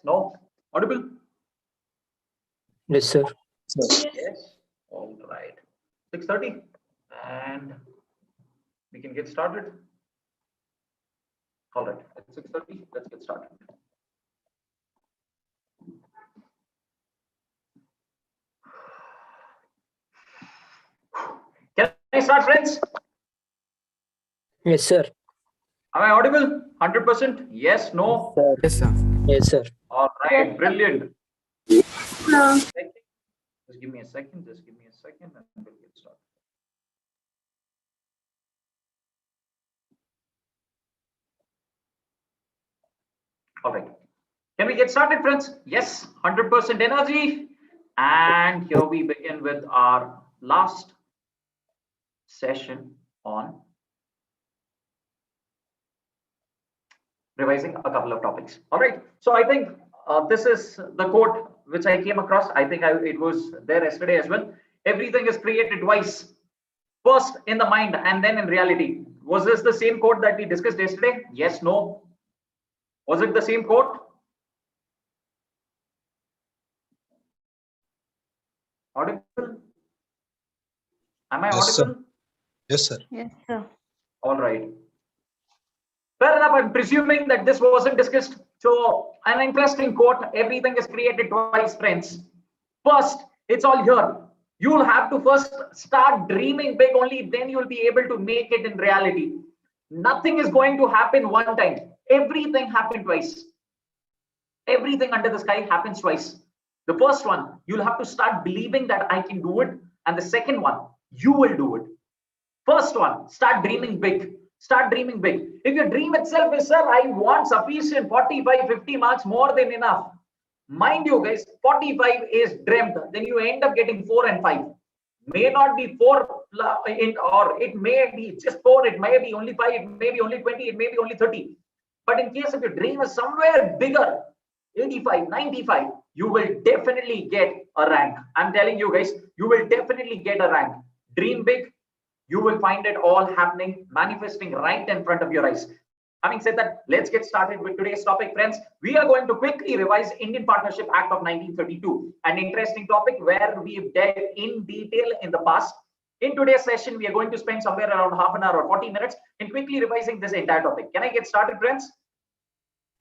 No? Audible? Yes, sir. Yes. All right. 6:30, and we can get started. All right. At 6:30, let's get started. Can I start, friends? Yes, sir. Am I audible? 100%? Yes, no? Yes, sir. Yes, sir. All right, brilliant. Just give me a second, and we'll get started. All right. Can we get started, friends? Yes, 100% energy. And here we begin with our last session on revising a couple of topics. All right. So I think this is the quote which I came across. I think it was there yesterday as well. Everything is created twice. First in the mind and then in reality. Was this the same quote that we discussed yesterday? Yes, no. Was it the same quote? Audible? Am I Yes, audible? sir. Yes, sir. Yes, sir. All right. Fair enough. I'm presuming that this wasn't discussed. So, an interesting quote. Everything is created twice, friends. First, it's all here. You'll have to first start dreaming big, only then you'll be able to make it in reality. Nothing is going to happen one time. Everything happened twice. Everything under the sky happens twice. The first one, you'll have to start believing that I can do it. And the second one, you will do it. First one, start dreaming big. Start dreaming big. If your dream itself is, sir, I want sufficient 45, 50 marks, more than enough. Mind you, guys, 45 is dreamt. Then you end up getting 4 and 5. May not be 4 or it may be just 4. It may be only 5. It may be only 20. It may be only 30. But in case if your dream is somewhere bigger, 85, 95, you will definitely get a rank. I'm telling you guys, you will definitely get a rank. Dream big. You will find it all happening, manifesting right in front of your eyes. Having said that, let's get started with today's topic, friends. We are going to quickly revise Indian Partnership Act of 1932, an interesting topic where we've dealt in detail in the past. In today's session, we are going to spend somewhere around half an hour or 40 minutes in quickly revising this entire topic. Can I get started, friends?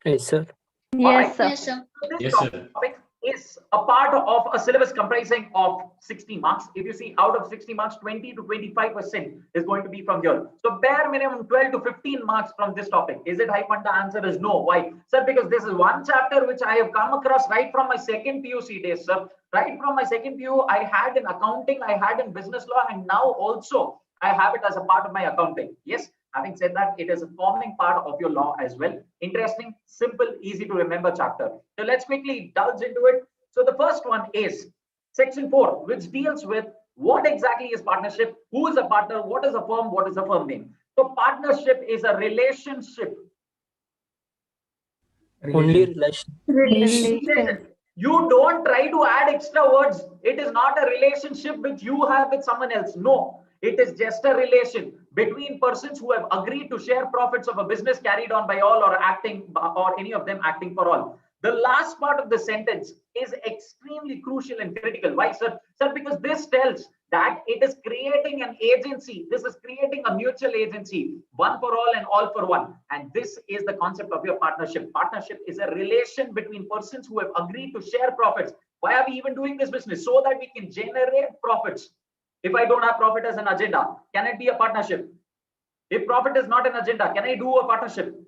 Yes, sir. Yes, sir. Yes, sir. This topic is a part of a syllabus comprising of 60 marks. If you see, out of 60 marks, 20 to 25% is going to be from here. So bare minimum 12 to 15 marks from this topic. Is it high fun? The answer is no. Why? Sir, because this is one chapter which I have come across right from my second PUC days, sir. Right from my second PU, I had in accounting, I had in business law, and now also I have it as a part of my accounting. Yes. Having said that, it is a forming part of your law as well. Interesting, simple, easy to remember chapter. So let's quickly delve into it. So the first one is section 4, which deals with what exactly is partnership, who is a partner, what is a firm, what is a firm name. So partnership is a relationship. Only relation. Relation. You don't try to add extra words. It is not a relationship which you have with someone else. No. It is just a relation between persons who have agreed to share profits of a business carried on by all or any of them acting for all. The last part of the sentence is extremely crucial and critical. Why, sir? Sir, because this tells that it is creating an agency. This is creating a mutual agency, one for all and all for one. And this is the concept of your partnership. Partnership is a relation between persons who have agreed to share profits. Why are we even doing this business? So that we can generate profits. If I don't have profit as an agenda, can it be a partnership? If profit is not an agenda, can I do a partnership?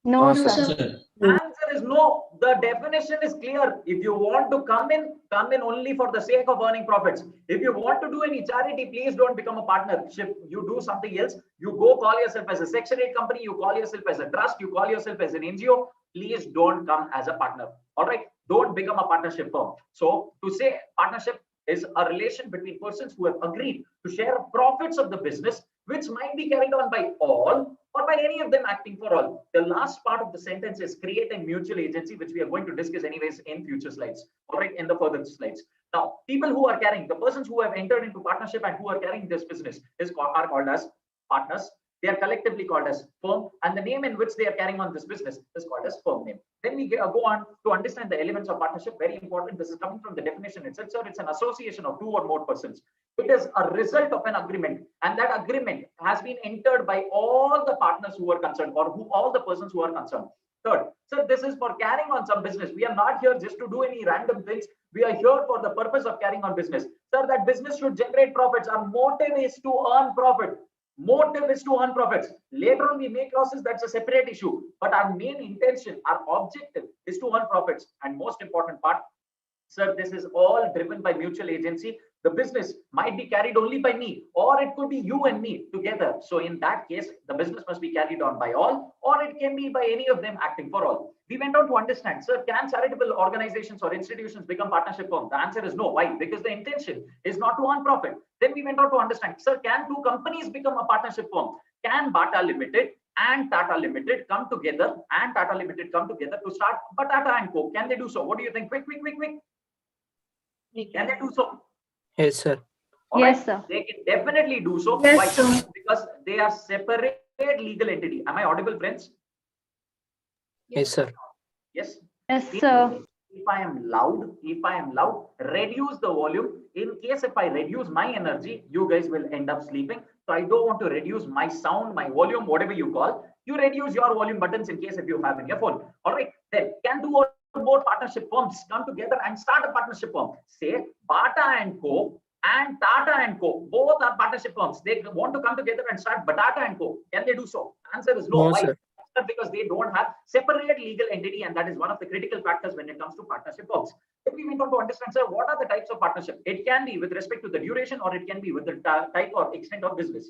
No, No, sir. sir. The answer is no. The definition is clear. If you want to come in only for the sake of earning profits. If you want to do any charity, please don't become a partnership. You do something else. You go call yourself as a Section 8 company. You call yourself as a trust. You call yourself as an NGO. Please don't come as a partner. All right. Don't become a partnership firm. So to say partnership is a relation between persons who have agreed to share profits of the business, which might be carried on by all or by any of them acting for all. The last part of the sentence is create a mutual agency, which we are going to discuss anyways in future slides, all right, in the further slides. Now, people who are carrying, the persons who have entered into partnership and who are carrying this business are called as partners. They are collectively called as firm, and the name in which they are carrying on this business is called as firm name. Then we go on to understand the elements of partnership. Very important. This is coming from the definition itself. So it's an association of two or more persons. It is a result of an agreement, and that agreement has been entered by all the partners who are concerned, or all the persons who are concerned. Third, so this is for carrying on some business. We are not here just to do any random things. We are here for the purpose of carrying on business. Sir, that business should generate profits. Our motive is to earn profit. Motive is to earn profits. Later on, we make losses. That's a separate issue. But our main intention, our objective is to earn profits. And most important part, sir, this is all driven by mutual agency. The business might be carried only by me, or it could be you and me together. So in that case, the business must be carried on by all, or it can be by any of them acting for all. We went on to understand, sir, can charitable organizations or institutions become partnership firms? The answer is no. Why? Because the intention is not to earn profit. Then we went on to understand, sir, can two companies become a partnership firm? Can Bata Limited and Tata Limited come together to start Batata and Co? Can they do so? What do you think? Quick. Can they do so? Yes, sir. All Yes, right? sir. They can definitely do so. Yes, Why? sir. Because they are separate legal entity. Am I audible, friends? Yes, sir. Yes. Yes, sir. If I am loud, reduce the volume. In case if I reduce my energy, you guys will end up sleeping. So I don't want to reduce my sound, my volume, whatever you call. You reduce your volume buttons in case if you have in your phone. All right. Then can do more partnership firms come together and start a partnership firm. Say Bata and Co. and Tata and Co. Both are partnership firms. They want to come together and start Batata and Co. Can they do so? Answer is no. No, Why? sir. Because they don't have separate legal entity, and that is one of the critical factors when it comes to partnership firms. If we went on to understand, sir, what are the types of partnership? It can be with respect to the duration, or it can be with the type or extent of business.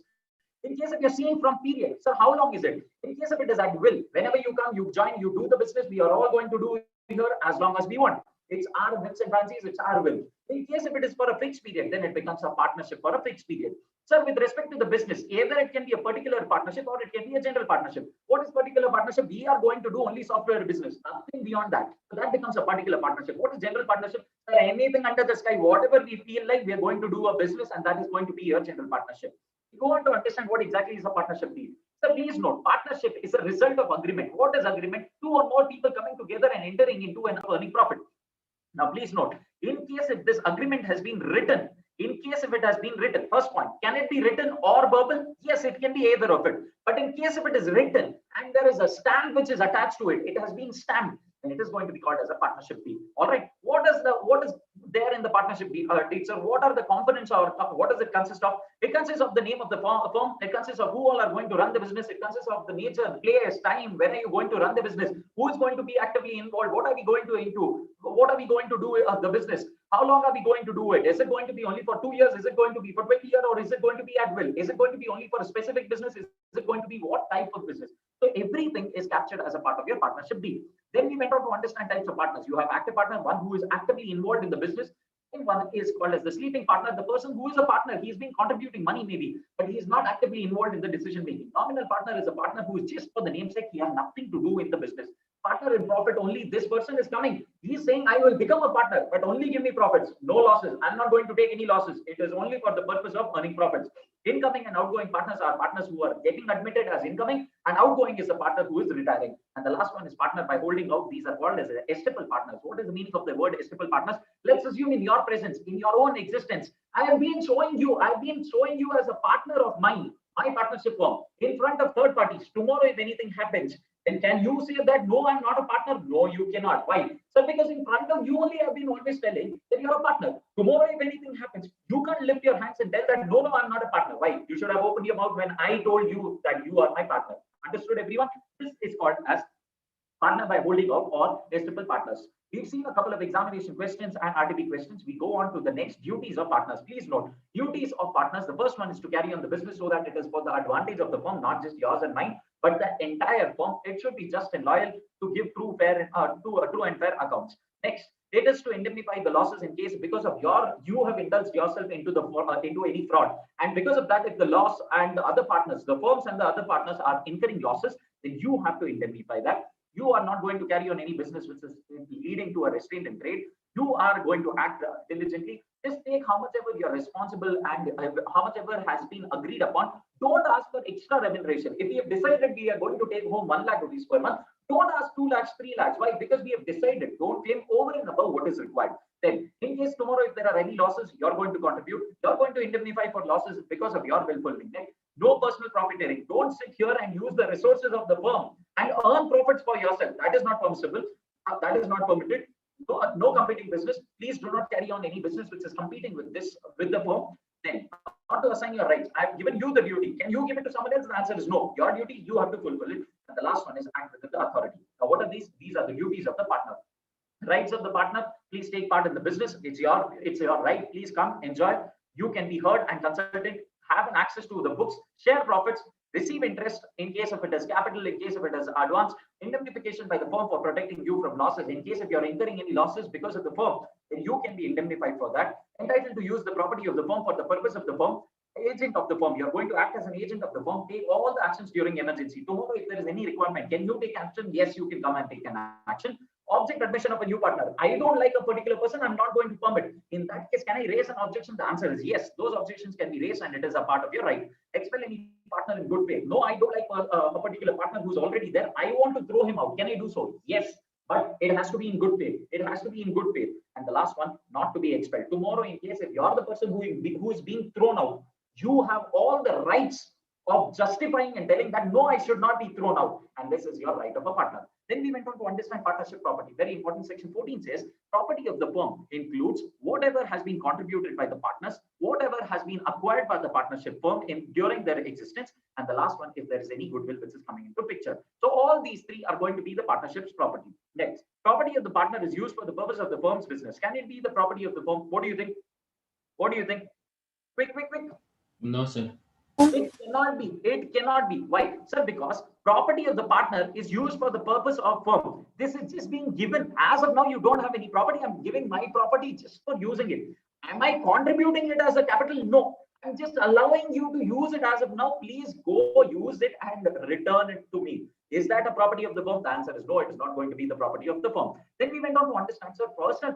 In case if you're seeing from period, sir, how long is it? In case if it is at will, whenever you come, you join, you do the business, we are all going to do here as long as we want. It's our whims and fancies, it's our will. In case if it is for a fixed period, then it becomes a partnership for a fixed period. Sir, with respect to the business, either it can be a particular partnership or it can be a general partnership. What is particular partnership? We are going to do only software business, nothing beyond that. So that becomes a particular partnership. What is general partnership? Sir, anything under the sky, whatever we feel like we are going to do a business, and that is going to be a general partnership. We go on to understand what exactly is a partnership deal. So please note, partnership is a result of agreement. What is agreement? Two or more people coming together and entering into an earning profit. Now, please note, in case if this agreement has been written, first point, can it be written or verbal? Yes, it can be either of it. But in case if it is written and there is a stamp which is attached to it, it has been stamped, and it is going to be called as a partnership deed. All right. What is there in the partnership deed? So what are the components, or what does it consist of? It consists of the name of the firm. It consists of who all are going to run the business. It consists of the nature, place, time, when are you going to run the business? Who is going to be actively involved? What are we going to do with the business? How long are we going to do it? Is it going to be only for 2 years? Is it going to be for 20 years? Or is it going to be at will? Is it going to be only for a specific business? Is it going to be what type of business? So everything is captured as a part of your partnership deal. Then we went on to understand types of partners. You have active partner, one who is actively involved in the business, and one is called as the sleeping partner, the person who is a partner. He's been contributing money maybe, but he is not actively involved in the decision making. Nominal partner is a partner who is just for the namesake. He has nothing to do in the business. Partner in profit only. This person is coming. He's saying, I will become a partner, but only give me profits, no losses. I'm not going to take any losses. It is only for the purpose of earning profits. Incoming and outgoing partners are partners who are getting admitted as incoming, and outgoing is a partner who is retiring. And the last one is partner by holding out. These are called as estoppel partners. What is the meaning of the word estoppel partners? Let's assume in your presence, in your own existence, I've been showing you as a partner of mine, my partnership firm, in front of third parties. Tomorrow, if anything happens, then can you say that, no, I'm not a partner? No, you cannot. Why? So because in front of you only, I've been always telling that you're a partner. Tomorrow, if anything happens, you can't lift your hands and tell that, no, I'm not a partner. Why? You should have opened your mouth when I told you that you are my partner. Understood, everyone? This is called as partner by holding out or estoppel partners. We've seen a couple of examination questions and RTP questions. We go on to the next duties of partners. Please note, duties of partners. The first one is to carry on the business so that it is for the advantage of the firm, not just yours and mine, but the entire firm. It should be just and loyal to give true and fair accounts. Next, it is to indemnify the losses in case because of you have indulged yourself into any fraud, and because of that, if the loss and the other partners, the firms and the other partners are incurring losses, then you have to indemnify that. You are not going to carry on any business which is leading to a restraint in trade. You are going to act diligently. Just take how much ever you're responsible and how much ever has been agreed upon. Don't ask for extra remuneration. If we have decided we are going to take home 1 lakh rupees per month, don't ask 2 lakhs, 3 lakhs. Why? Because we have decided. Don't claim over and above what is required. Then, in case tomorrow if there are any losses, you're going to contribute. You're going to indemnify for losses because of your willful neglect. No personal profiteering. Don't sit here and use the resources of the firm and earn profits for yourself. That is not permissible. That is not permitted. No competing business. Please do not carry on any business which is competing with the firm. Then, not to assign your rights. I've given you the duty. Can you give it to someone else? The answer is no. Your duty, you have to fulfill it. And the last one is act within the authority. Now, what are these? These are the duties of the partner. Rights of the partner. Please take part in the business. It's your right. Please come, enjoy. You can be heard and consulted. Have an access to the books. Share profits. Receive interest in case of it as capital, in case of it as advance, indemnification by the firm for protecting you from losses. In case if you're incurring any losses because of the firm, then you can be indemnified for that. Entitled to use the property of the firm for the purpose of the firm. Agent of the firm, you're going to act as an agent of the firm. Take all the actions during emergency. Tomorrow, if there is any requirement, can you take action? Yes, you can come and take an action. Object admission of a new partner. I don't like a particular person. I'm not going to permit. In that case, can I raise an objection? The answer is yes. Those objections can be raised and it is a part of your right. Expel any partner in good faith. No, I don't like a particular partner who's already there. I want to throw him out. Can I do so? Yes. But it has to be in good faith. It has to be in good faith. And the last one, not to be expelled. Tomorrow, in case if you're the person who is being thrown out, you have all the rights of justifying and telling that no, I should not be thrown out. And this is your right of a partner. Then we went on to understand partnership property. Very important. Section 14 says property of the firm includes whatever has been contributed by the partners, whatever has been acquired by the partnership firm during their existence, and the last one, if there is any goodwill which is coming into picture. So all these three are going to be the partnership's property. Next, property of the partner is used for the purpose of the firm's business. Can it be the property of the firm? What do you think? What do you think? Quick. No, sir. It cannot be. It cannot be. Why? Sir, because property of the partner is used for the purpose of firm. This is just being given. As of now, you don't have any property. I'm giving my property just for using it. Am I contributing it as a capital? No. I'm just allowing you to use it as of now. Please go use it and return it to me. Is that a property of the firm? The answer is no. It is not going to be the property of the firm. Then we went on to understand, sir, personal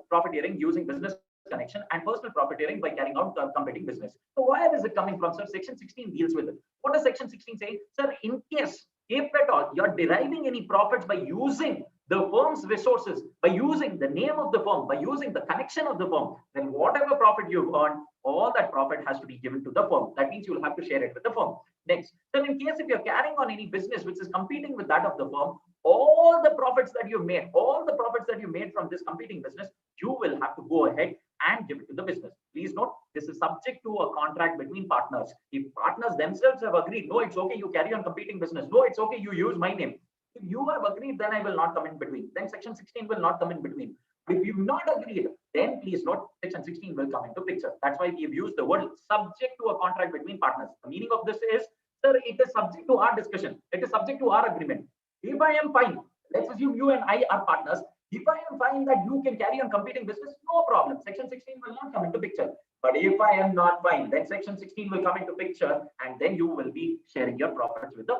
profiteering using business connection and personal profiteering by carrying out competing business. So where is it coming from, sir? Section 16 deals with it. What does section 16 say? Sir, in case, if at all, you're deriving any profits by using the firm's resources, by using the name of the firm, by using the connection of the firm, then whatever profit you've earned, all that profit has to be given to the firm. That means you'll have to share it with the firm. Next, then in case if you're carrying on any business which is competing with that of the firm, all the profits that you made, from this competing business, you will have to go ahead and give it to the business. Please note, this is subject to a contract between partners. If partners themselves have agreed, no, it's okay, you carry on competing business. No, it's okay, you use my name. If you have agreed, then I will not come in between. Then section 16 will not come in between. If you've not agreed, then please note, section 16 will come into picture. That's why we've used the word subject to a contract between partners. The meaning of this is, sir, it is subject to our discussion. It is subject to our agreement. If I am fine, let's assume you and I are partners. If I am fine that you can carry on competing business, no problem. Section 16 will not come into picture. But if I am not fine, then section 16 will come into picture and then you will be sharing your profits with the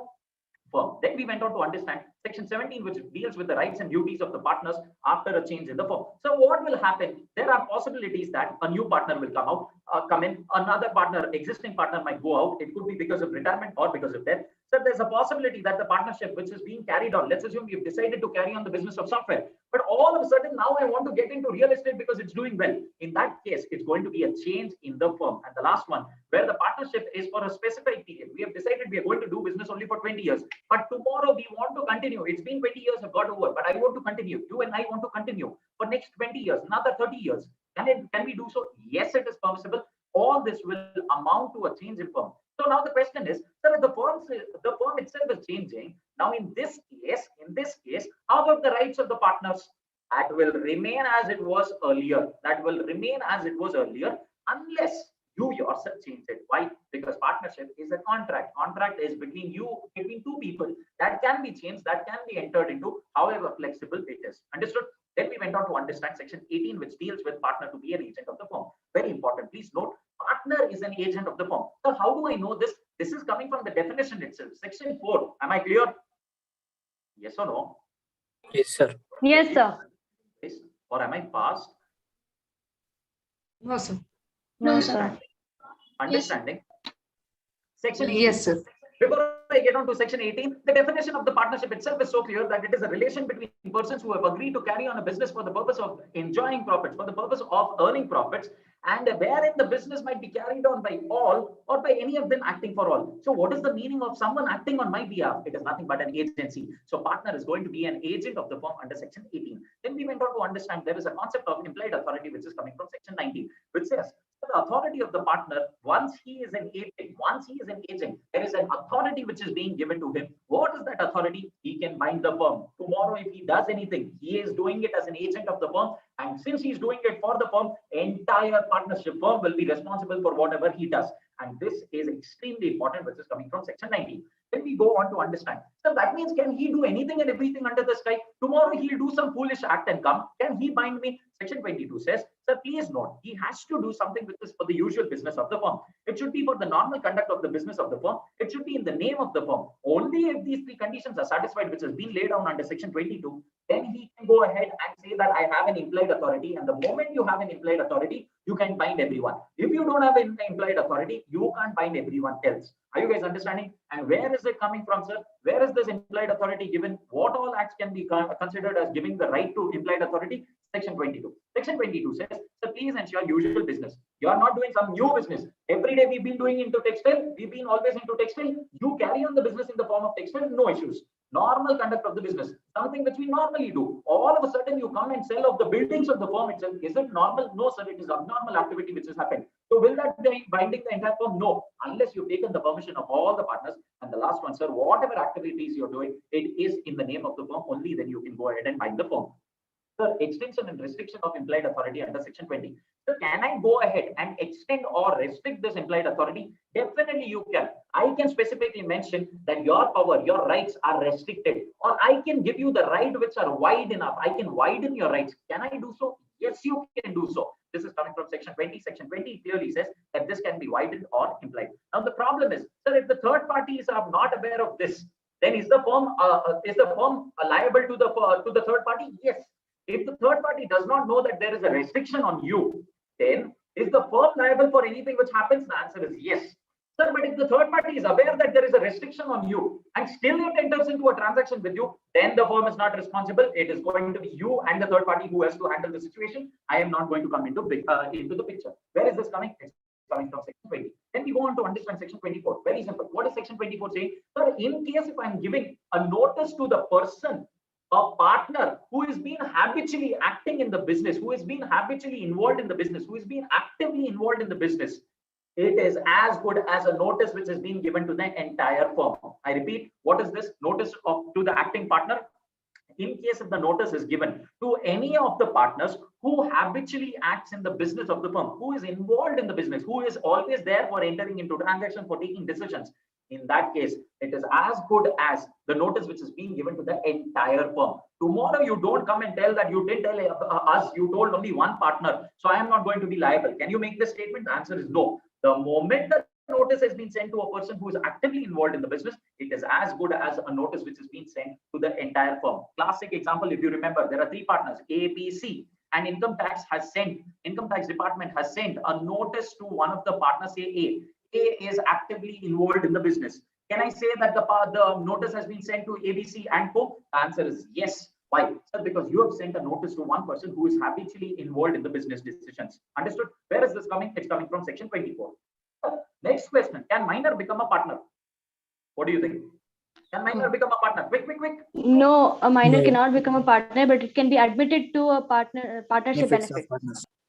firm. Then we went on to understand section 17, which deals with the rights and duties of the partners after a change in the firm. So what will happen? There are possibilities that a new partner will come in, another partner, existing partner might go out. It could be because of retirement or because of death. So there's a possibility that the partnership which is being carried on, let's assume you've decided to carry on the business of software, but all of a sudden now I want to get into real estate because it's doing well. In that case, it's going to be a change in the firm. And the last one, where the partnership is for a specific period. We have decided we are going to do business only for 20 years, but tomorrow we want to continue. It's been 20 years have got over, but I want to continue. You and I want to continue for next 20 years, another 30 years. Can we do so? Yes, it is permissible. All this will amount to a change in firm. So now the question is, sir, the firm itself is changing. Now in this case, how about the rights of the partners? That will remain as it was earlier. Unless you yourself change it. Why? Because partnership is a contract. Contract is between two people. That can be changed, that can be entered into, however flexible it is. Understood? Then we went on to understand section 18, which deals with partner to be an agent of the firm. Very important. Please note, partner is an agent of the firm. So how do I know this? This is coming from the definition itself. Section 4. Am I clear? Yes or no? Yes, sir. Yes, sir. Yes. Or am I past? No, sir. No, sir. Understanding? Section 18. Yes, sir. Before I get on to section 18, the definition of the partnership itself is so clear that it is a relation between persons who have agreed to carry on a business for the purpose of enjoying profits, for the purpose of earning profits, and wherein the business might be carried on by all or by any of them acting for all. So what is the meaning of someone acting on my behalf? It is nothing but an agency. So partner is going to be an agent of the firm under section 18. Then we went on to understand there is a concept of implied authority, which is coming from section 19, which says the authority of the partner, once he is an agent, there is an authority which is being given to him. What is that authority? He can bind the firm. Tomorrow, if he does anything, he is doing it as an agent of the firm. And since he's doing it for the firm, entire partnership firm will be responsible for whatever he does. And this is extremely important, which is coming from section 19. Then we go on to understand. So that means, can he do anything and everything under the sky? Tomorrow he'll do some foolish act and come. Can he bind me? Section 22 says, sir, please note, he has to do something which is for the usual business of the firm. It should be for the normal conduct of the business of the firm. It should be in the name of the firm. Only if these three conditions are satisfied, which has been laid down under section 22, then he can go ahead and say that I have an implied authority. And the moment you have an implied authority, you can bind everyone. If you don't have an implied authority, you can't bind everyone else. Are you guys understanding? And where is it coming from, sir? Where is this implied authority given? What all acts can be considered as giving the right to implied authority? Section 22. Section 22 says, so please ensure usual business. You are not doing some new business. Every day we've been doing into textile. We've been always into textile. You carry on the business in the form of textile, no issues. Normal conduct of the business, something which we normally do. All of a sudden you come and sell off the buildings of the firm itself. Is it normal? No, sir, it is abnormal activity which has happened. So will that be binding the entire firm? No, unless you've taken the permission of all the partners. And the last one, sir, whatever activities you're doing, it is in the name of the firm, only then you can go ahead and bind the firm. Sir, extension and restriction of implied authority under section 20. So can I go ahead and extend or restrict this implied authority? Definitely you can. I can specifically mention that your power, your rights are restricted, or I can give you the right which are wide enough. I can widen your rights. Can I do so? Yes, you can do so. This is coming from section 20. Section 20 clearly says that this can be widened or implied. Now the problem is, sir, if the third parties are not aware of this, then is the firm liable to the third party? Yes. If the third party does not know that there is a restriction on you, then is the firm liable for anything which happens? The answer is yes. Sir, but if the third party is aware that there is a restriction on you and still it enters into a transaction with you, then the firm is not responsible. It is going to be you and the third party who has to handle the situation. I am not going to come into the picture. Where is this coming? It's coming from section 20. Then we go on to understand section 24. Very simple. What is section 24 saying? Sir, in case if I'm giving a notice to the person, a partner who is being habitually acting in the business, who is being habitually involved in the business, who is being actively involved in the business, it is as good as a notice which is being given to the entire firm. I repeat, what is this notice to the acting partner? In case if the notice is given to any of the partners who habitually acts in the business of the firm, who is involved in the business, who is always there for entering into transactions, for taking decisions, in that case, it is as good as the notice which is being given to the entire firm. Tomorrow, you don't come and tell that you didn't tell us, you told only one partner, so I am not going to be liable. Can you make this statement? The answer is no. The moment the notice has been sent to a person who is actively involved in the business, it is as good as a notice which is being sent to the entire firm. Classic example, if you remember, there are three partners, A, B, C, and income tax department has sent a notice to one of the partners, say A. A is actively involved in the business. Can I say that the notice has been sent to ABC and Co? The answer is yes. Why? Sir, because you have sent a notice to one person who is habitually involved in the business decisions. Understood? Where is this coming? It's coming from section 24. Next question. Can minor become a partner? What do you think? Can minor become a partner? Quick. No, a minor No. cannot become a partner, but it can be admitted to a partnership benefit.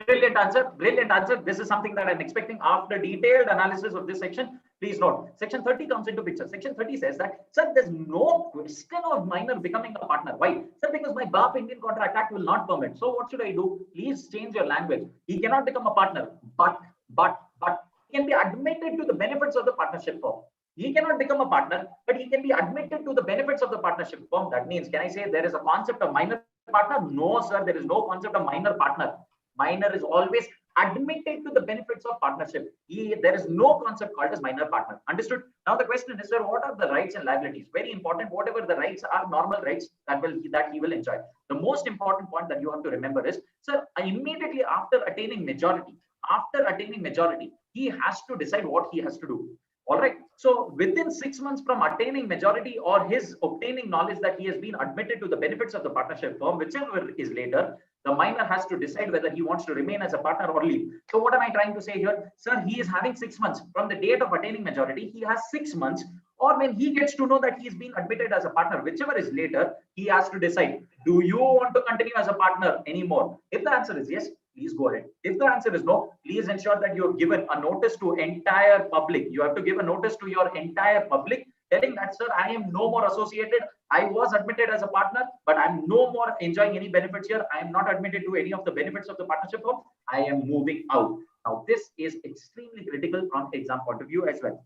Brilliant answer. This is something that I'm expecting after detailed analysis of this section. Please note, section 30 comes into picture. Section 30 says that, sir, there's no question of minor becoming a partner. Why? Sir, because my BAP Indian Contract Act will not permit. So what should I do? Please change your language. He cannot become a partner, but he can be admitted to the benefits of the partnership firm. He cannot become a partner, but he can be admitted to the benefits of the partnership firm. That means, can I say there is a concept of minor partner? No, sir, there is no concept of minor partner. Minor is always admitted to the benefits of partnership. There is no concept called as minor partner. Understood? Now the question is, sir, what are the rights and liabilities? Very important. Whatever the rights are, normal rights that he will enjoy. The most important point that you have to remember is, sir, immediately after attaining majority, after attaining majority, he has to decide what he has to do. All right. So within 6 months from attaining majority or his obtaining knowledge that he has been admitted to the benefits of the partnership firm, whichever is later, the minor has to decide whether he wants to remain as a partner or leave. So what am I trying to say here? Sir, he is having 6 months from the date of attaining majority. He has 6 months, or when he gets to know that he is being admitted as a partner, whichever is later, he has to decide, do you want to continue as a partner anymore? If the answer is yes, please go ahead. If the answer is no, please ensure that you have given a notice to entire public. You have to give a notice to your entire public telling that, sir, I am no more associated. I was admitted as a partner, but I'm no more enjoying any benefits here. I am not admitted to any of the benefits of the partnership firm. I am moving out. Now, this is extremely critical from exam point of view as well.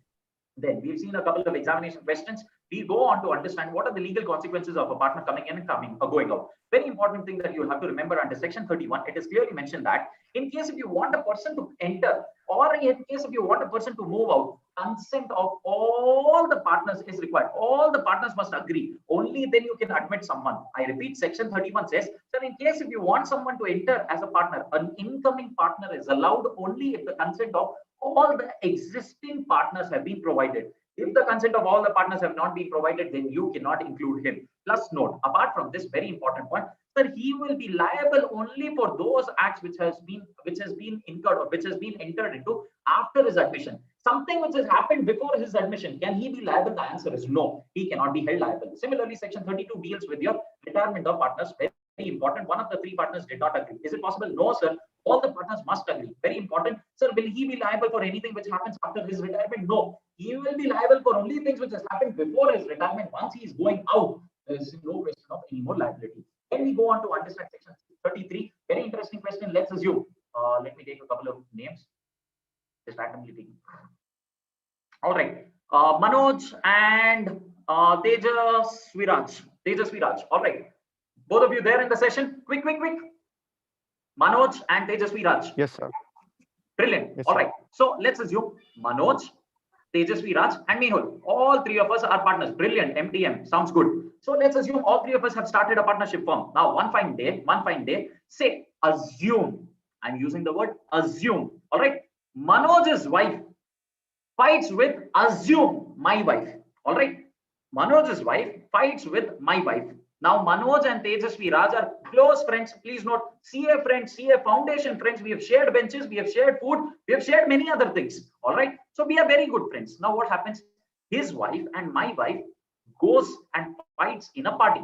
Then we've seen a couple of examination questions. We go on to understand what are the legal consequences of a partner coming in and going out. Very important thing that you have to remember under section 31, it is clearly mentioned that in case if you want a person to enter or in case if you want a person to move out, consent of all the partners is required. All the partners must agree. Only then you can admit someone. I repeat, section 31 says that in case if you want someone to enter as a partner, an incoming partner is allowed only if the consent of all the existing partners have been provided. If the consent of all the partners have not been provided, then you cannot include him. Plus note, apart from this very important point, that he will be liable only for those acts which has been incurred or which has been entered into after his admission. Something which has happened before his admission, can he be liable? The answer is no. He cannot be held liable. Similarly, section 32 deals with your retirement of partners. Very important. One of the 3 partners did not agree. Is it possible? No, sir. All the partners must agree. Very important. Sir, will he be liable for anything which happens after his retirement? No. He will be liable for only things which has happened before his retirement. Once he is going out, there is no question of any more liability. Then we go on to understand section 33. Very interesting question. Let's assume. Let me take a couple of names. Just randomly taking. All right. Manoj and Tejasvi Raj. All right. Both of you there in the session? Quick. Manoj and Tejasvi Raj. Yes, sir. Brilliant. Yes, all right. So let's assume Manoj, Tejasvi Raj, and Mehul. All 3 of us are partners. Brilliant. MTM. Sounds good. So let's assume all 3 of us have started a partnership firm. Now, one fine day, say, assume. I'm using the word assume. All right. Manoj's wife fights with, assume, my wife. All right. Manoj's wife fights with my wife. Now, Manoj and Tejasvi Raj are close friends. Please note, CA friends, CA foundation friends. We have shared benches, we have shared food, we have shared many other things. All right. So we are very good friends. Now, what happens? His wife and my wife goes and fights in a party.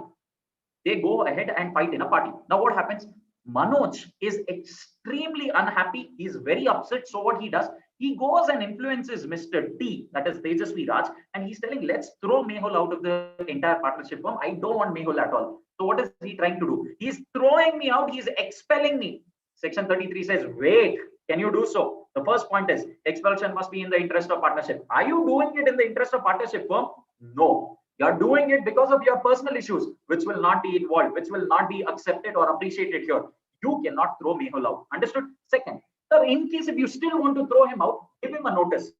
They go ahead and fight in a party. Now, what happens? Manoj is extremely unhappy. He's very upset. So what he does? He goes and influences Mr. T, that is Tejasvi Raj, and he's telling, let's throw Mehul out of the entire partnership firm. I don't want Mehul at all. So what is he trying to do? He's throwing me out. He's expelling me. Section 33 says, wait, can you do so? The first point is expulsion must be in the interest of partnership. Are you doing it in the interest of partnership firm? No. You're doing it because of your personal issues, which will not be involved, which will not be accepted or appreciated here. You cannot throw Mehul out. Understood? Second, sir, in case if you still want to throw him out, give him a notice.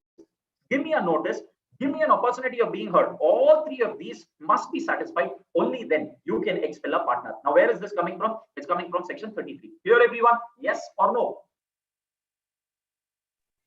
Give me a notice. Give me an opportunity of being heard. All 3 of these must be satisfied. Only then you can expel a partner. Now, where is this coming from? It's coming from section 33. Here, everyone, yes or no?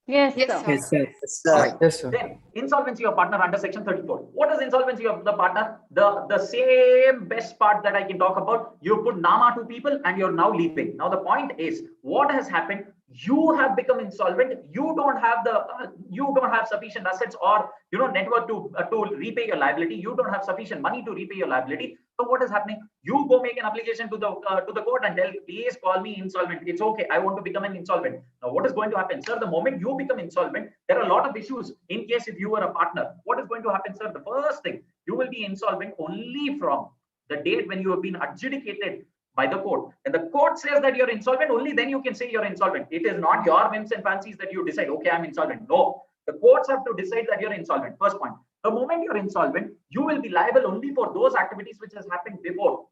Yes, sir. Yes, sir. Right. Yes, sir. Then insolvency of partner under section 34. What is insolvency of the partner? The same best part that I can talk about. You put nama to people and you're now leaving. Now the point is, what has happened? You have become insolvent. You don't have sufficient assets or network to repay your liability. You don't have sufficient money to repay your liability. So what is happening? You go make an application to the court and tell, please call me insolvent. It's okay. I want to become an insolvent. Now what is going to happen, sir? The moment you become insolvent, there are a lot of issues. In case if you were a partner, what is going to happen, sir? The first thing, you will be insolvent only from the date when you have been adjudicated by the court. And the court says that you're insolvent, only then you can say you're insolvent. It is not your whims and fancies that you decide, okay, I'm insolvent. No, the courts have to decide that you're insolvent. First point. The moment you're insolvent, you will be liable only for those activities which has happened before.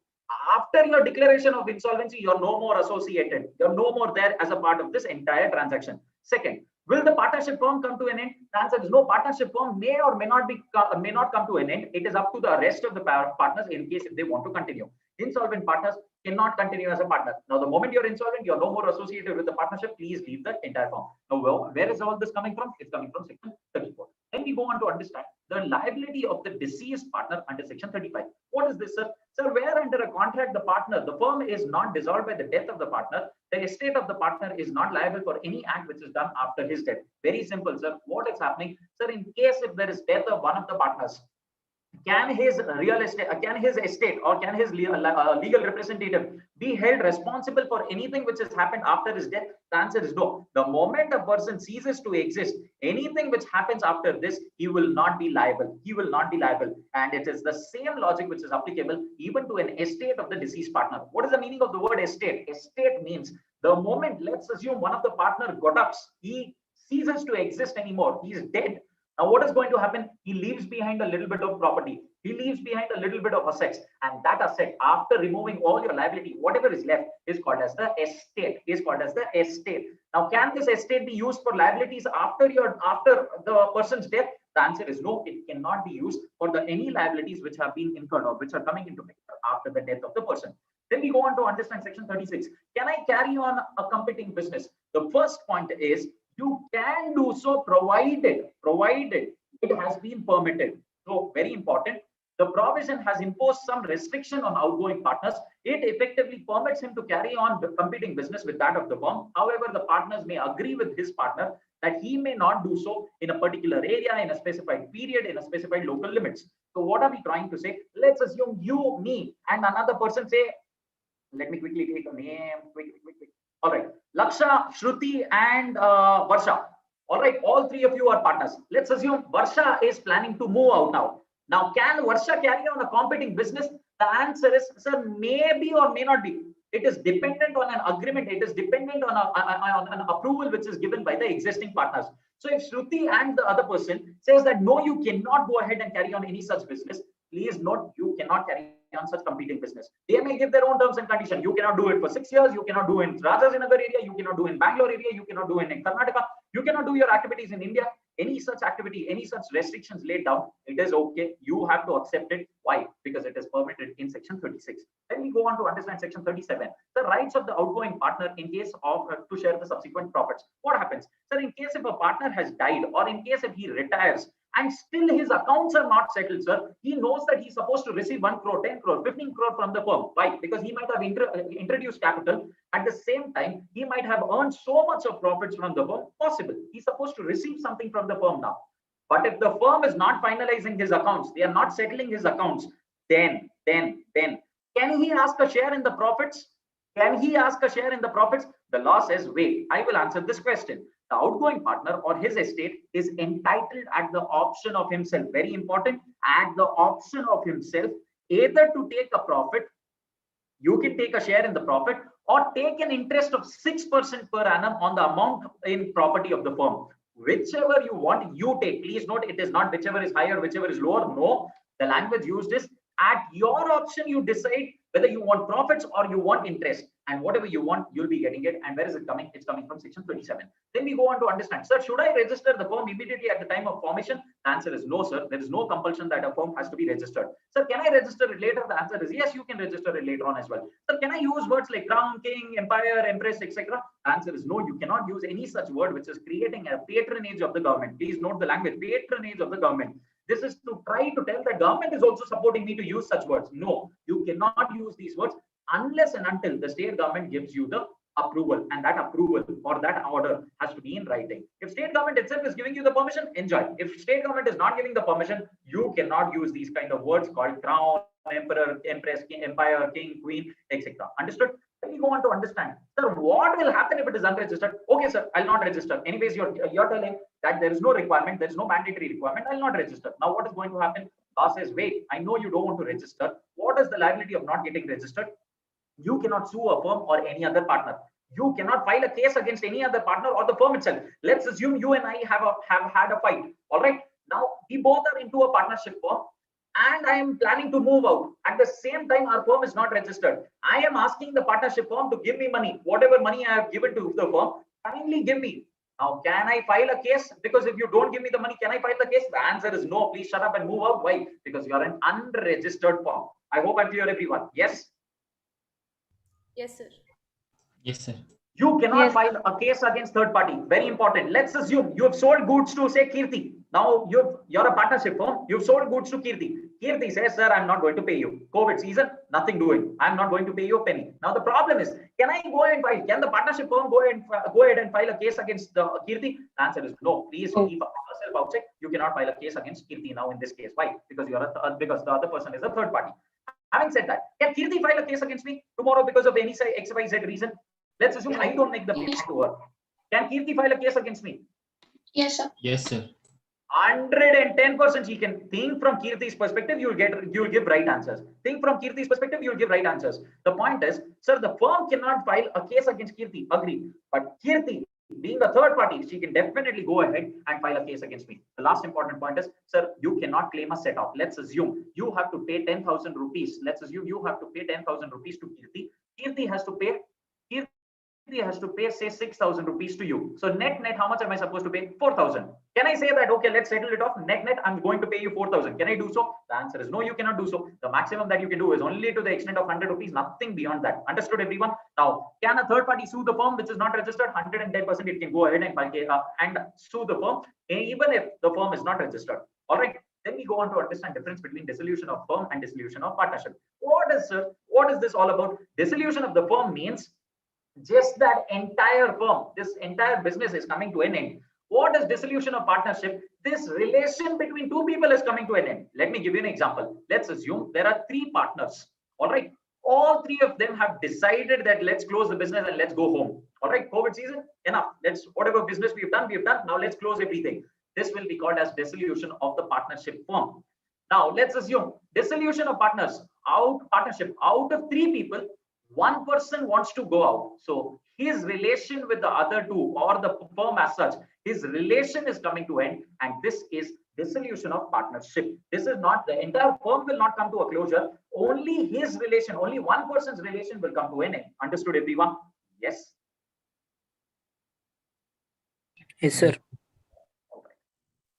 After your declaration of insolvency, you're no more associated. You're no more there as a part of this entire transaction. Second, will the partnership firm come to an end? The answer is no. Partnership firm may or may not come to an end. It is up to the rest of the partners in case if they want to continue. Insolvent partners cannot continue as a partner. Now, the moment you're insolvent, you're no more associated with the partnership. Please leave the entire firm. Now, where is all this coming from? It's coming from section 34. Then we go on to understand the liability of the deceased partner under section 35. What is this, sir? Sir, where under a contract, the partner, the firm is not dissolved by the death of the partner, the estate of the partner is not liable for any act which is done after his death. Very simple, sir. What is happening? Sir, in case if there is death of one of the partners, can his real estate, can his estate or can his legal representative be held responsible for anything which has happened after his death? The answer is no. The moment a person ceases to exist, anything which happens after this, he will not be liable. He will not be liable. And it is the same logic which is applicable even to an estate of the deceased partner. What is the meaning of the word estate? Estate means the moment, let's assume one of the partner got up, he ceases to exist anymore. He is dead. Now, what is going to happen? He leaves behind a little bit of property. He leaves behind a little bit of assets. And that asset, after removing all your liability, whatever is left is called as the estate. Is called as the estate. Now, can this estate be used for liabilities after the person's death? The answer is no. It cannot be used for any liabilities which have been incurred or which are coming into picture after the death of the person. Then we go on to understand section 36. Can I carry on a competing business? The first point is, you can do so provided it has been permitted. So very important. The provision has imposed some restriction on outgoing partners. It effectively permits him to carry on the competing business with that of the firm. However, the partners may agree with his partner that he may not do so in a particular area, in a specified period, in a specified local limits. So what are we trying to say? Let's assume you, me, and another person say, let me quickly take a name, quick. All right, Laksha, Shruti, and Varsha. All right, all three of you are partners. Let's assume Varsha is planning to move out now. Now, can Varsha carry on a competing business? The answer is, sir, maybe or may not be. It is dependent on an agreement. It is dependent on an approval which is given by the existing partners. So if Shruti and the other person says that, no, you cannot go ahead and carry on any such business, please note, you cannot carry on such competing business. They may give their own terms and conditions. You cannot do it for 6 years. You cannot do it in Rajasthan area. You cannot do it in Bangalore area. You cannot do it in Karnataka. You cannot do your activities in India. Any such activity, any such restrictions laid down, it is okay. You have to accept it. Why? Because it is permitted in section 36. Then we go on to understand section 37. The rights of the outgoing partner in case of to share the subsequent profits. What happens? Sir, in case if a partner has died or in case if he retires, and still his accounts are not settled, sir, he knows that he's supposed to receive 1 crore, 10 crore, 15 crore from the firm. Why? Because he might have introduced capital. At the same time, he might have earned so much of profits from the firm. Possible. He's supposed to receive something from the firm now. But if the firm is not finalizing his accounts, they are not settling his accounts, then, can he ask a share in the profits? Can he ask a share in the profits? The law says, wait, I will answer this question. The outgoing partner or his estate is entitled at the option of himself. Very important, at the option of himself, either to take a profit, you can take a share in the profit, or take an interest of 6% per annum on the amount in property of the firm. Whichever you want, you take. Please note, it is not whichever is higher, whichever is lower. No, the language used is at your option, you decide whether you want profits or you want interest, and whatever you want, you'll be getting it. And where is it coming? It's coming from section 37. Then we go on to understand, sir, should I register the firm immediately at the time of formation? The answer is no, sir. There is no compulsion that a firm has to be registered. Sir, can I register it later? The answer is yes, you can register it later on as well. Sir, can I use words like crown, king, empire, empress, etc.? The answer is no, you cannot use any such word which is creating a patronage of the government. Please note the language, patronage of the government. This is to try to tell that government is also supporting me to use such words. No, you cannot use these words unless and until the state government gives you the approval, and that approval or that order has to be in writing. If state government itself is giving you the permission, enjoy. If state government is not giving the permission, you cannot use these kind of words called crown, emperor, empress, king, empire, king, queen, etc. Understood? Then you go on to understand, sir, what will happen if it is unregistered? Okay, sir, I'll not register. Anyways, you're telling that there is no requirement, there is no mandatory requirement, I'll not register. Now, what is going to happen? Law says, wait, I know you don't want to register. What is the liability of not getting registered? You cannot sue a firm or any other partner. You cannot file a case against any other partner or the firm itself. Let's assume you and I have had a fight. All right. Now, we both are into a partnership firm, and I am planning to move out. At the same time, our firm is not registered. I am asking the partnership firm to give me money. Whatever money I have given to the firm, kindly give me. Now, can I file a case? Because if you don't give me the money, can I file the case? The answer is no. Please shut up and move out. Why? Because you are an unregistered firm. I hope I'm clear, everyone. Yes. Yes, sir. Yes, sir. You cannot Yes. file a case against third party. Very important. Let's assume you have sold goods to, say, Kirti. Now you're a partnership firm. You've sold goods to Kirti. Kirti says, sir, I'm not going to pay you. COVID season, nothing doing. I'm not going to pay you a penny. Now the problem is, can I go and file? Can the partnership firm go ahead and file a case against Kirti? The answer is no. Please keep yourself outside. You cannot file a case against Kirti now in this case. Why? Because because the other person is a third party. Having said that, can Kirti file a case against me tomorrow because of any XYZ reason? Let's assume I don't make the payment to her. Can Kirti file a case against me? Yes, sir. Yes, sir. 110% she can. Think from Kirti's perspective, you'll give right answers. Think from Kirti's perspective, you'll give right answers. The point is, sir, the firm cannot file a case against Kirti. Agree. But Kirti, being a third party, she can definitely go ahead and file a case against me. The last important point is, sir, you cannot claim a set off. Let's assume you have to pay 10,000 rupees. Let's assume you have to pay 10,000 rupees to Kirti. Kirti has to pay say 6,000 rupees to you. So net, how much am I supposed to pay? 4,000. Can I say that, okay, let's settle it off. Net, I'm going to pay you 4,000. Can I do so? The answer is no, you cannot do so. The maximum that you can do is only to the extent of 100 rupees, nothing beyond that. Understood, everyone? Now, can a third party sue the firm which is not registered? 110% it can go ahead and sue the firm, even if the firm is not registered. All right. Then we go on to understand difference between dissolution of firm and dissolution of partnership. What is this all about? Dissolution of the firm means just that entire firm, this entire business is coming to an end. What is dissolution of partnership? This relation between two people is coming to an end. Let me give you an example. Let's assume there are three partners. All right. All three of them have decided that let's close the business and let's go home. All right. COVID season, enough. Whatever business we've done. Now let's close everything. This will be called as dissolution of the partnership firm. Now let's assume dissolution of partnership out of three people. One person wants to go out. So his relation with the other two, or the firm as such, his relation is coming to end, and this is dissolution of partnership. This is not, the entire firm will not come to a closure. Only his relation, only one person's relation will come to an end. Understood, everyone? Yes. Yes, sir. Okay.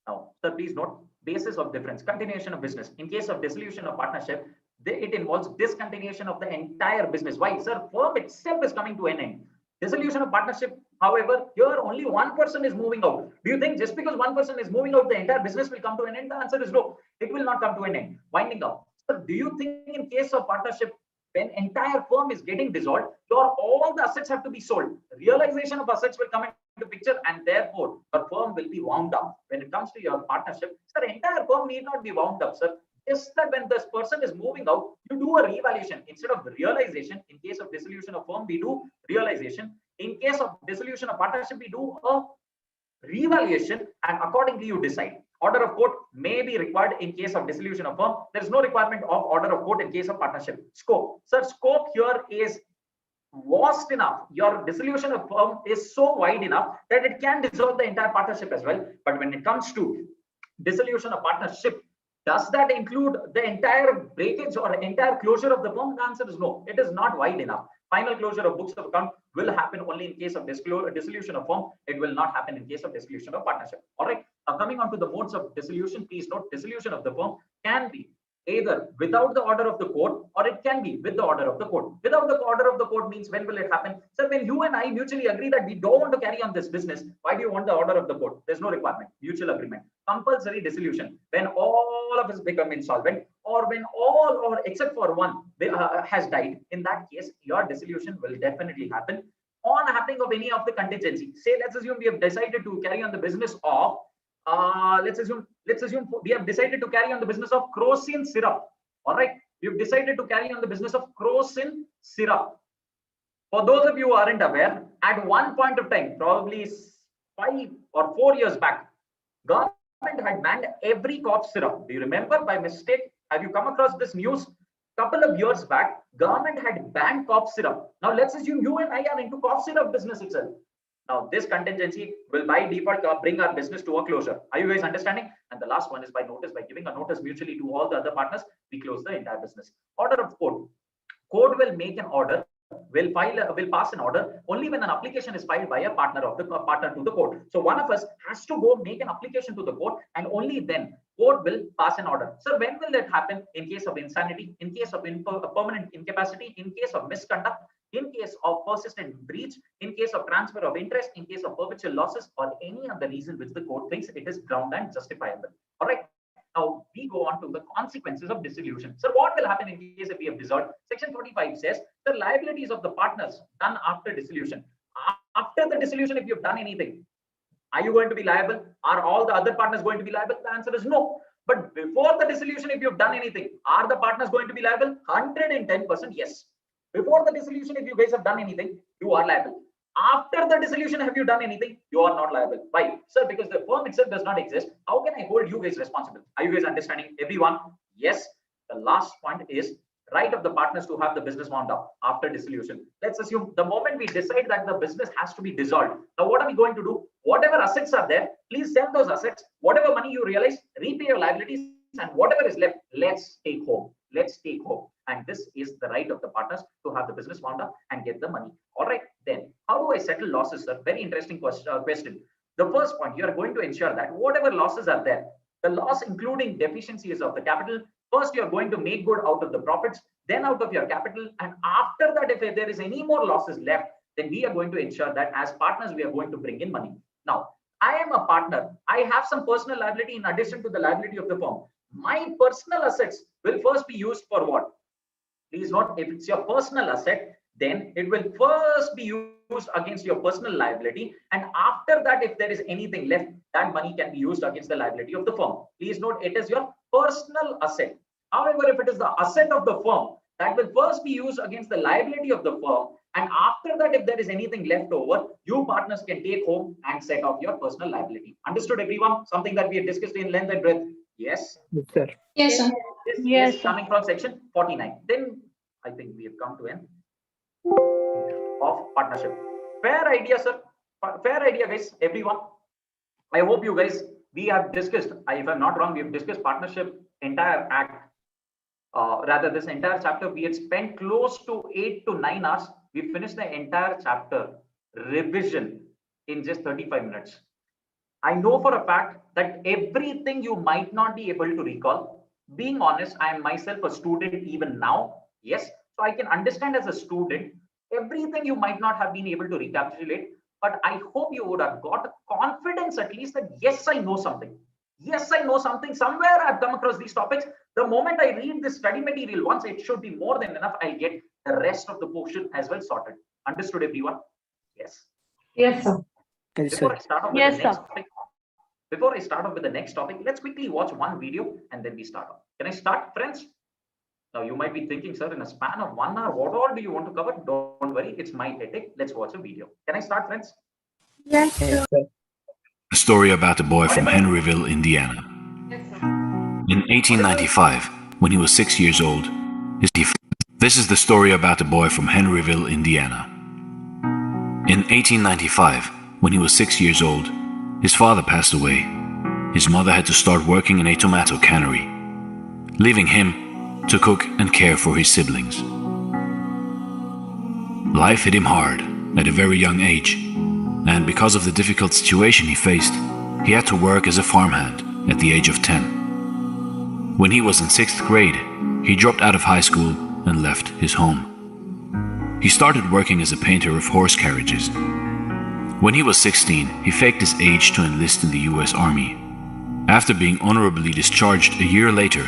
Now, sir, please note, basis of difference, continuation of business. In case of dissolution of partnership, it involves discontinuation of the entire business. Why? Sir, firm itself is coming to an end. Dissolution of partnership, however, here only one person is moving out. Do you think just because one person is moving out, the entire business will come to an end? The answer is no. It will not come to an end. Winding up. Sir, do you think in case of partnership, when entire firm is getting dissolved, all the assets have to be sold? Realization of assets will come into picture, and therefore your firm will be wound up. When it comes to your partnership, sir, entire firm need not be wound up, sir. Just that when this person is moving out, you do a revaluation instead of realization. In case of dissolution of firm, we do realization. In case of dissolution of partnership, we do a revaluation, and accordingly you decide. Order of court may be required in case of dissolution of firm. There is no requirement of order of court in case of partnership. Scope, sir, scope here is vast enough. Your dissolution of firm is so wide enough that it can dissolve the entire partnership as well. But when it comes to dissolution of partnership, does that include the entire breakage or entire closure of the firm? The answer is no. It is not wide enough. Final closure of books of account will happen only in case of dissolution of firm. It will not happen in case of dissolution of partnership. All right. Now coming on to the modes of dissolution, please note dissolution of the firm can be either without the order of the court, or it can be with the order of the court. Without the order of the court means when will it happen? So when you and I mutually agree that we don't want to carry on this business, why do you want the order of the court? There's no requirement. Mutual agreement. Compulsory dissolution, when all of us become insolvent, or when all or except for one has died. In that case, your dissolution will definitely happen on happening of any of the contingency. Say, let's assume we have decided to carry on the business of let's assume we have decided to carry on the business of crocin syrup. All right, we've decided to carry on the business of crocin syrup. For those of you who aren't aware, at one point of time, probably 5 or 4 years back, government had banned every cough syrup. Do you remember? By mistake, have you come across this news? Couple of years back, government had banned cough syrup. Now let's assume you and I are into cough syrup business itself. Now this contingency will by default bring our business to a closure. Are you guys understanding? And the last one is by notice. By giving a notice mutually to all the other partners, we close the entire business. Order of court. Court will make an order, will pass an order only when an application is filed by a partner to the court. So one of us has to go make an application to the court, and only then court will pass an order. So when will that happen? In case of insanity, in case of permanent incapacity, in case of misconduct, in case of persistent breach, in case of transfer of interest, in case of perpetual losses, or any other reason which the court thinks it is ground and justifiable. All right. Now we go on to the consequences of dissolution. So what will happen in case if we have dissolved? Section 45 says the liabilities of the partners done after dissolution. After the dissolution, if you've done anything, are you going to be liable? Are all the other partners going to be liable? The answer is no. But before the dissolution, if you've done anything, are the partners going to be liable? 110% yes. Before the dissolution, if you guys have done anything, you are liable. After the dissolution, have you done anything? You are not liable. Why? Sir, because the firm itself does not exist. How can I hold you guys responsible? Are you guys understanding? Everyone? Yes. The last point is right of the partners to have the business wound up after dissolution. Let's assume the moment we decide that the business has to be dissolved. Now, what are we going to do? Whatever assets are there, please sell those assets. Whatever money you realize, repay your liabilities, and whatever is left, let's take home. Let's take home. And this is the right of the partners to have the business wound up and get the money. All right, then how do I settle losses, sir? Very interesting question. The first point, you are going to ensure that whatever losses are there, the loss including deficiencies of the capital, first you are going to make good out of the profits, then out of your capital, and after that, if there is any more losses left, then we are going to ensure that as partners, we are going to bring in money. Now, I am a partner. I have some personal liability in addition to the liability of the firm. My personal assets will first be used for what? Please note, if it's your personal asset, then it will first be used against your personal liability. And after that, if there is anything left, that money can be used against the liability of the firm. Please note, it is your personal asset. However, if it is the asset of the firm, that will first be used against the liability of the firm. And after that, if there is anything left over, you partners can take home and set off your personal liability. Understood, everyone? Something that we have discussed in length and breadth. Yes? Yes, sir. Yes, sir. This Yes, is sir. coming from section 49. Then I think we have come to end of partnership. Fair idea, sir. Fair idea, guys. Everyone. I hope you guys, we have discussed, if I'm not wrong, we have discussed partnership entire act. Rather, this entire chapter, we had spent close to 8 to 9 hours. We finished the entire chapter revision in just 35 minutes. I know for a fact that everything you might not be able to recall. Being honest, I am myself a student even now. Yes, so I can understand as a student, everything you might not have been able to recapitulate, but I hope you would have got confidence at least that yes, I know something. Yes, I know something. Somewhere I've come across these topics. The moment I read this study material once, it should be more than enough. I'll get the rest of the portion as well sorted. Understood, everyone? Yes. Yes, sir. Yes, Before sir. I start off with Yes, the next sir. topic, before I start off with the next topic, let's quickly watch one video and then we start off. Can I start, friends? Now you might be thinking, sir, in a span of 1 hour, what all do you want to cover? Don't worry, it's my ethic. Let's watch a video. Can I start, friends? Yes, sir. Yes, sir. A story about a boy from Henryville, Indiana. In 1895, when he was 6 years old, this is the story about a boy from Henryville, Indiana. In 1895, when he was 6 years old, his father passed away. His mother had to start working in a tomato cannery, leaving him to cook and care for his siblings. Life hit him hard at a very young age, and because of the difficult situation he faced, he had to work as a farmhand at the age of 10. When he was in 6th grade, he dropped out of high school and left his home. He started working as a painter of horse carriages. When he was 16, he faked his age to enlist in the US Army. After being honorably discharged a year later,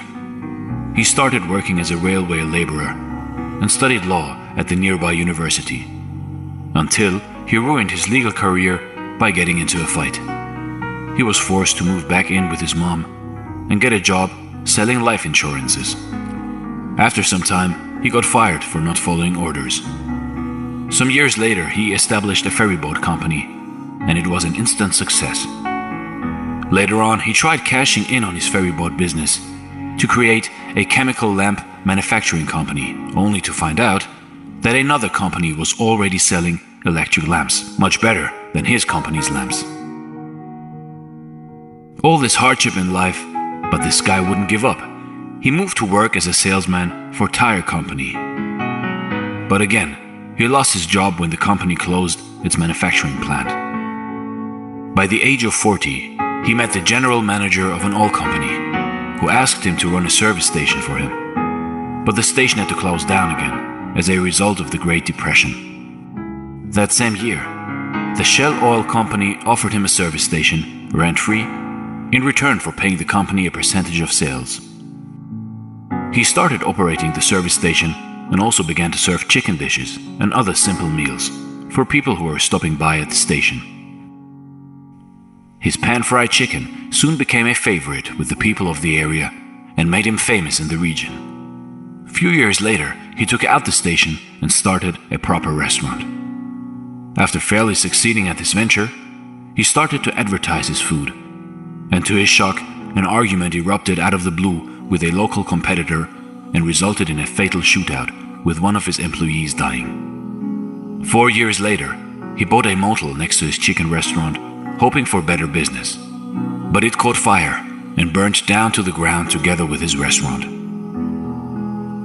he started working as a railway laborer and studied law at the nearby university, until he ruined his legal career by getting into a fight. He was forced to move back in with his mom and get a job selling life insurances. After some time, he got fired for not following orders. Some years later, he established a ferryboat company, and it was an instant success. Later on, he tried cashing in on his ferryboat business to create a chemical lamp manufacturing company, only to find out that another company was already selling electric lamps, much better than his company's lamps. All this hardship in life, but this guy wouldn't give up. He moved to work as a salesman for a tire company. But again, he lost his job when the company closed its manufacturing plant. By the age of 40, he met the general manager of an oil company, who asked him to run a service station for him. But the station had to close down again. as a result of the Great Depression. That same year, the Shell Oil Company offered him a service station, rent-free, in return for paying the company a percentage of sales. He started operating the service station and also began to serve chicken dishes and other simple meals for people who were stopping by at the station. His pan-fried chicken soon became a favorite with the people of the area and made him famous in the region. A few years later, he took out the station and started a proper restaurant. After fairly succeeding at this venture, he started to advertise his food, and to his shock, an argument erupted out of the blue with a local competitor and resulted in a fatal shootout with one of his employees dying. 4 years later, he bought a motel next to his chicken restaurant, hoping for better business. But it caught fire and burnt down to the ground together with his restaurant.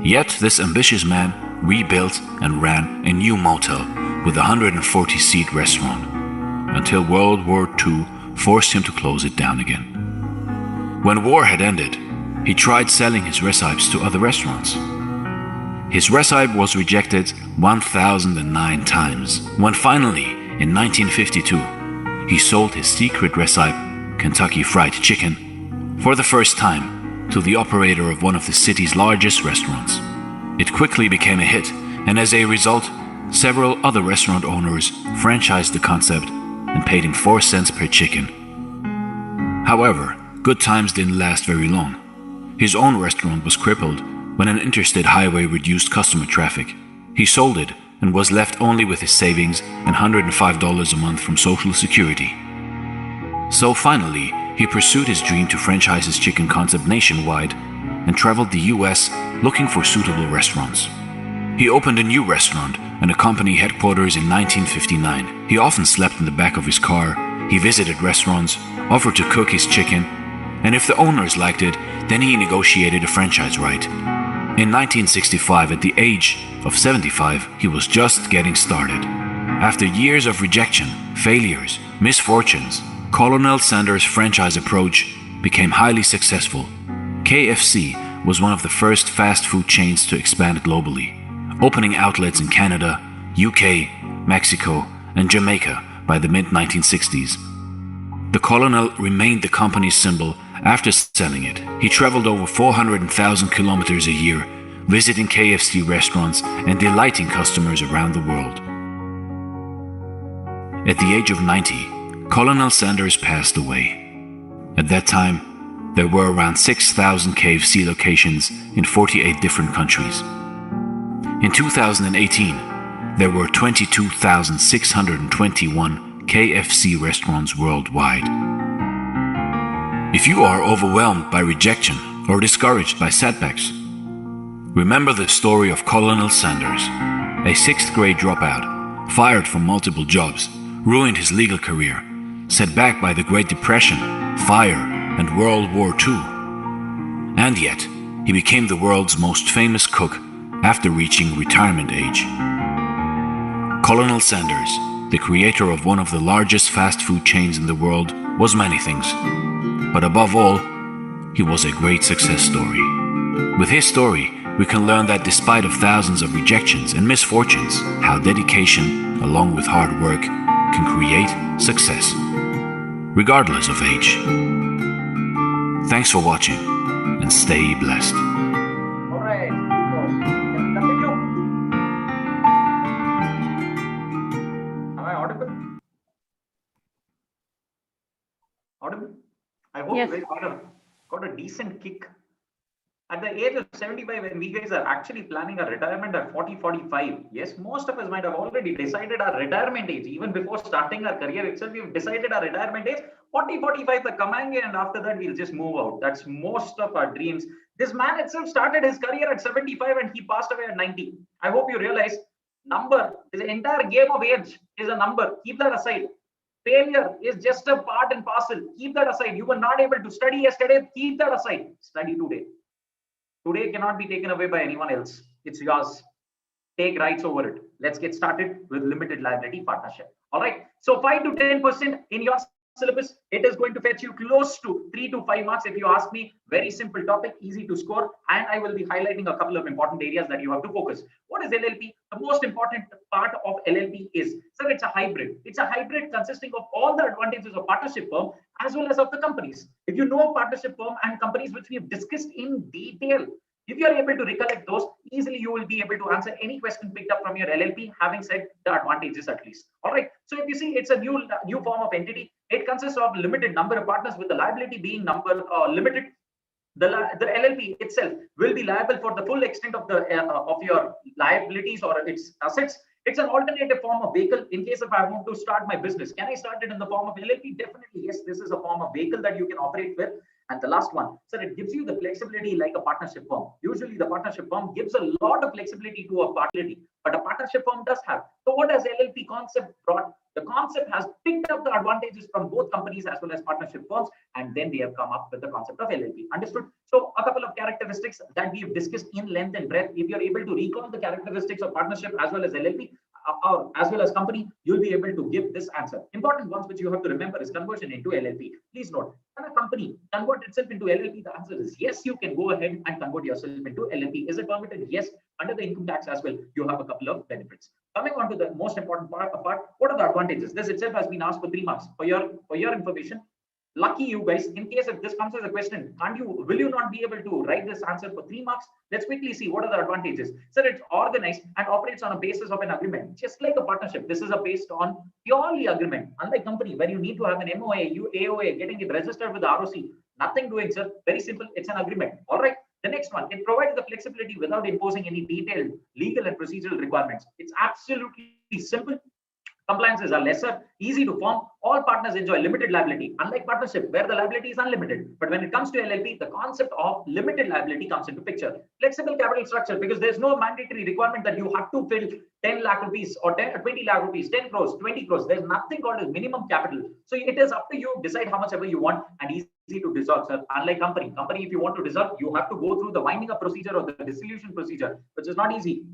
Yet this ambitious man rebuilt and ran a new motel with a 140-seat restaurant until World War II forced him to close it down again. When war had ended, he tried selling his recipes to other restaurants. His recipe was rejected 1,009 times, when finally, in 1952, he sold his secret recipe, Kentucky Fried Chicken, for the first time to the operator of one of the city's largest restaurants. It quickly became a hit, and as a result, several other restaurant owners franchised the concept and paid him 4 cents per chicken. However, good times didn't last very long. His own restaurant was crippled when an interstate highway reduced customer traffic. He sold it and was left only with his savings and $105 a month from Social Security. So finally, he pursued his dream to franchise his chicken concept nationwide and traveled the US looking for suitable restaurants. He opened a new restaurant and a company headquarters in 1959. He often slept in the back of his car. He visited restaurants, offered to cook his chicken, and if the owners liked it, then he negotiated a franchise right. In 1965, at the age of 75, he was just getting started. After years of rejection, failures, misfortunes, Colonel Sanders' franchise approach became highly successful. KFC was one of the first fast food chains to expand globally, opening outlets in Canada, UK, Mexico, and Jamaica by the mid-1960s. The Colonel remained the company's symbol after selling it. He traveled over 400,000 kilometers a year, visiting KFC restaurants and delighting customers around the world. At the age of 90, Colonel Sanders passed away. At that time, there were around 6,000 KFC locations in 48 different countries. In 2018, there were 22,621 KFC restaurants worldwide. If you are overwhelmed by rejection or discouraged by setbacks, remember the story of Colonel Sanders, a 6th grade dropout, fired from multiple jobs, ruined his legal career, set back by the Great Depression, fire, and World War II. And yet, he became the world's most famous cook after reaching retirement age. Colonel Sanders, the creator of one of the largest fast food chains in the world, was many things. But above all, he was a great success story. With his story, we can learn that despite of thousands of rejections and misfortunes, how dedication, along with hard work, can create success, regardless of age. Thanks for watching, and stay blessed. All right, so let's continue. Am I audible? Audible? I hope Yes. we got a decent kick. At the age of 75, when we guys are actually planning our retirement at 40, 45, yes, most of us might have already decided our retirement age. Even before starting our career itself, we've decided our retirement age, 40, 45, the kamange, and after that, we'll just move out. That's most of our dreams. This man itself started his career at 75 and he passed away at 90. I hope you realize, this entire game of age is a number. Keep that aside. Failure is just a part and parcel. Keep that aside. You were not able to study yesterday. Keep that aside. Study today. Today cannot be taken away by anyone else. It's yours. Take rights over it. Let's get started with limited liability partnership. All right. So 5 to 10% in your syllabus, it is going to fetch you close to 3 to 5 marks if you ask me. Very simple topic, easy to score, and I will be highlighting a couple of important areas that you have to focus. What is LLP? The most important part of LLP is, sir, it's a hybrid. It's a hybrid consisting of all the advantages of partnership firm as well as of the companies. If you know partnership firm and companies which we have discussed in detail, if you are able to recollect those, easily you will be able to answer any question picked up from your LLP, having said the advantages at least. All right. So if you see, it's a new form of entity. It consists of limited number of partners with the liability being limited. The LLP itself will be liable for the full extent of your liabilities or its assets. It's an alternative form of vehicle. In case if I want to start my business, can I start it in the form of LLP? Definitely, yes. This is a form of vehicle that you can operate with. And the last one, sir, it gives you the flexibility like a partnership firm. Usually the partnership firm gives a lot of flexibility to a partnership, but a partnership firm does have. So what has LLP concept brought? The concept has picked up the advantages from both companies as well as partnership firms, and then they have come up with the concept of LLP. Understood? So a couple of characteristics that we have discussed in length and breadth. If you're able to recall the characteristics of partnership as well as LLP, or as well as company, you'll be able to give this answer. Important ones which you have to remember is conversion into LLP. Please note, can a company convert itself into LLP? The answer is yes, you can go ahead and convert yourself into LLP. Is it permitted? Yes. Under the income tax as well, you have a couple of benefits. Coming on to the most important part, what are the advantages? This itself has been asked for 3 marks. For your information, lucky you guys, in case if this comes as a question, will you not be able to write this answer for 3 marks? Let's quickly see what are the advantages. So it's organized and operates on a basis of an agreement, just like a partnership. This is based on purely agreement. Unlike company where you need to have an MOA, AOA, getting it registered with the ROC. Nothing doing, sir. Very simple. It's an agreement. All right. The next one, it provides the flexibility without imposing any detailed legal and procedural requirements. It's absolutely simple. Compliances are lesser, easy to form. All partners enjoy limited liability, unlike partnership where the liability is unlimited. But when it comes to LLP, the concept of limited liability comes into picture. Flexible capital structure, because there's no mandatory requirement that you have to fill 10 lakh rupees or 20 lakh rupees, 10 crores, 20 crores. There's nothing called as minimum capital. So it is up to you, decide how much ever you want, and easy to dissolve, sir. Unlike company, if you want to dissolve, you have to go through the winding up procedure or the dissolution procedure, which is not easy.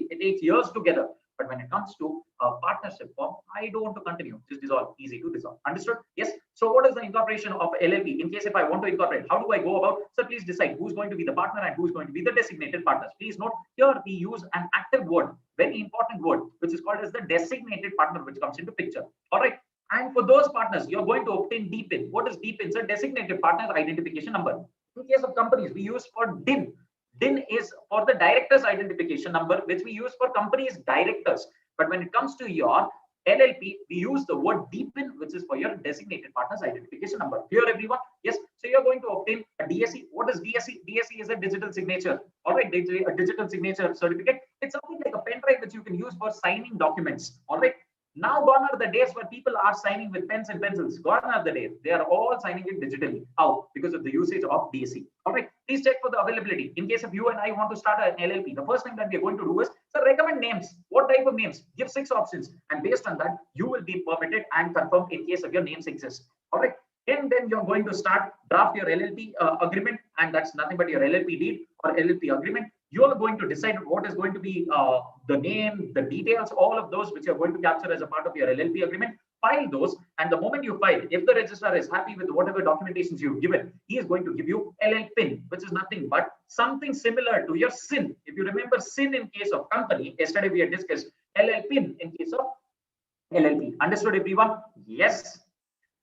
It takes years together. But when it comes to a partnership firm, I don't want to continue. Just dissolve, easy to dissolve. Understood? Yes. So what is the incorporation of LLP? In case if I want to incorporate, how do I go about? So please decide who's going to be the partner and who's going to be the designated partners. Please note, here we use an active word, very important word, which is called as the designated partner, which comes into picture. All right. And for those partners, you're going to obtain DPIN. What is DPIN? It's a designated partner identification number. In case of companies, we use for DIN. DIN is for the director's identification number, which we use for companies' directors. But when it comes to your LLP, we use the word DPIN, which is for your designated partner's identification number. Here, everyone. Yes. So you're going to obtain a DSC. What is DSC? DSC is a digital signature. All right. A digital signature certificate. It's something like a pen drive which you can use for signing documents. All right. Now gone are the days where people are signing with pens and pencils. Gone are the days. They are all signing it digitally. How? Because of the usage of DSC. All right. Please check for the availability. In case if you and I want to start an LLP, the first thing that we are going to do is recommend names. What type of names? Give 6 options. And based on that, you will be permitted and confirmed in case of your names exist. All right. And then you're going to draft your LLP agreement. And that's nothing but your LLP deed or LLP agreement. You are going to decide what is going to be the name, the details, all of those which you're going to capture as a part of your LLP agreement. File those, and the moment you file, if the registrar is happy with whatever documentations you've given, he is going to give you LLPIN, which is nothing but something similar to your SIN. If you remember SIN in case of company, yesterday we had discussed LLPIN in case of LLP. Understood, everyone? Yes.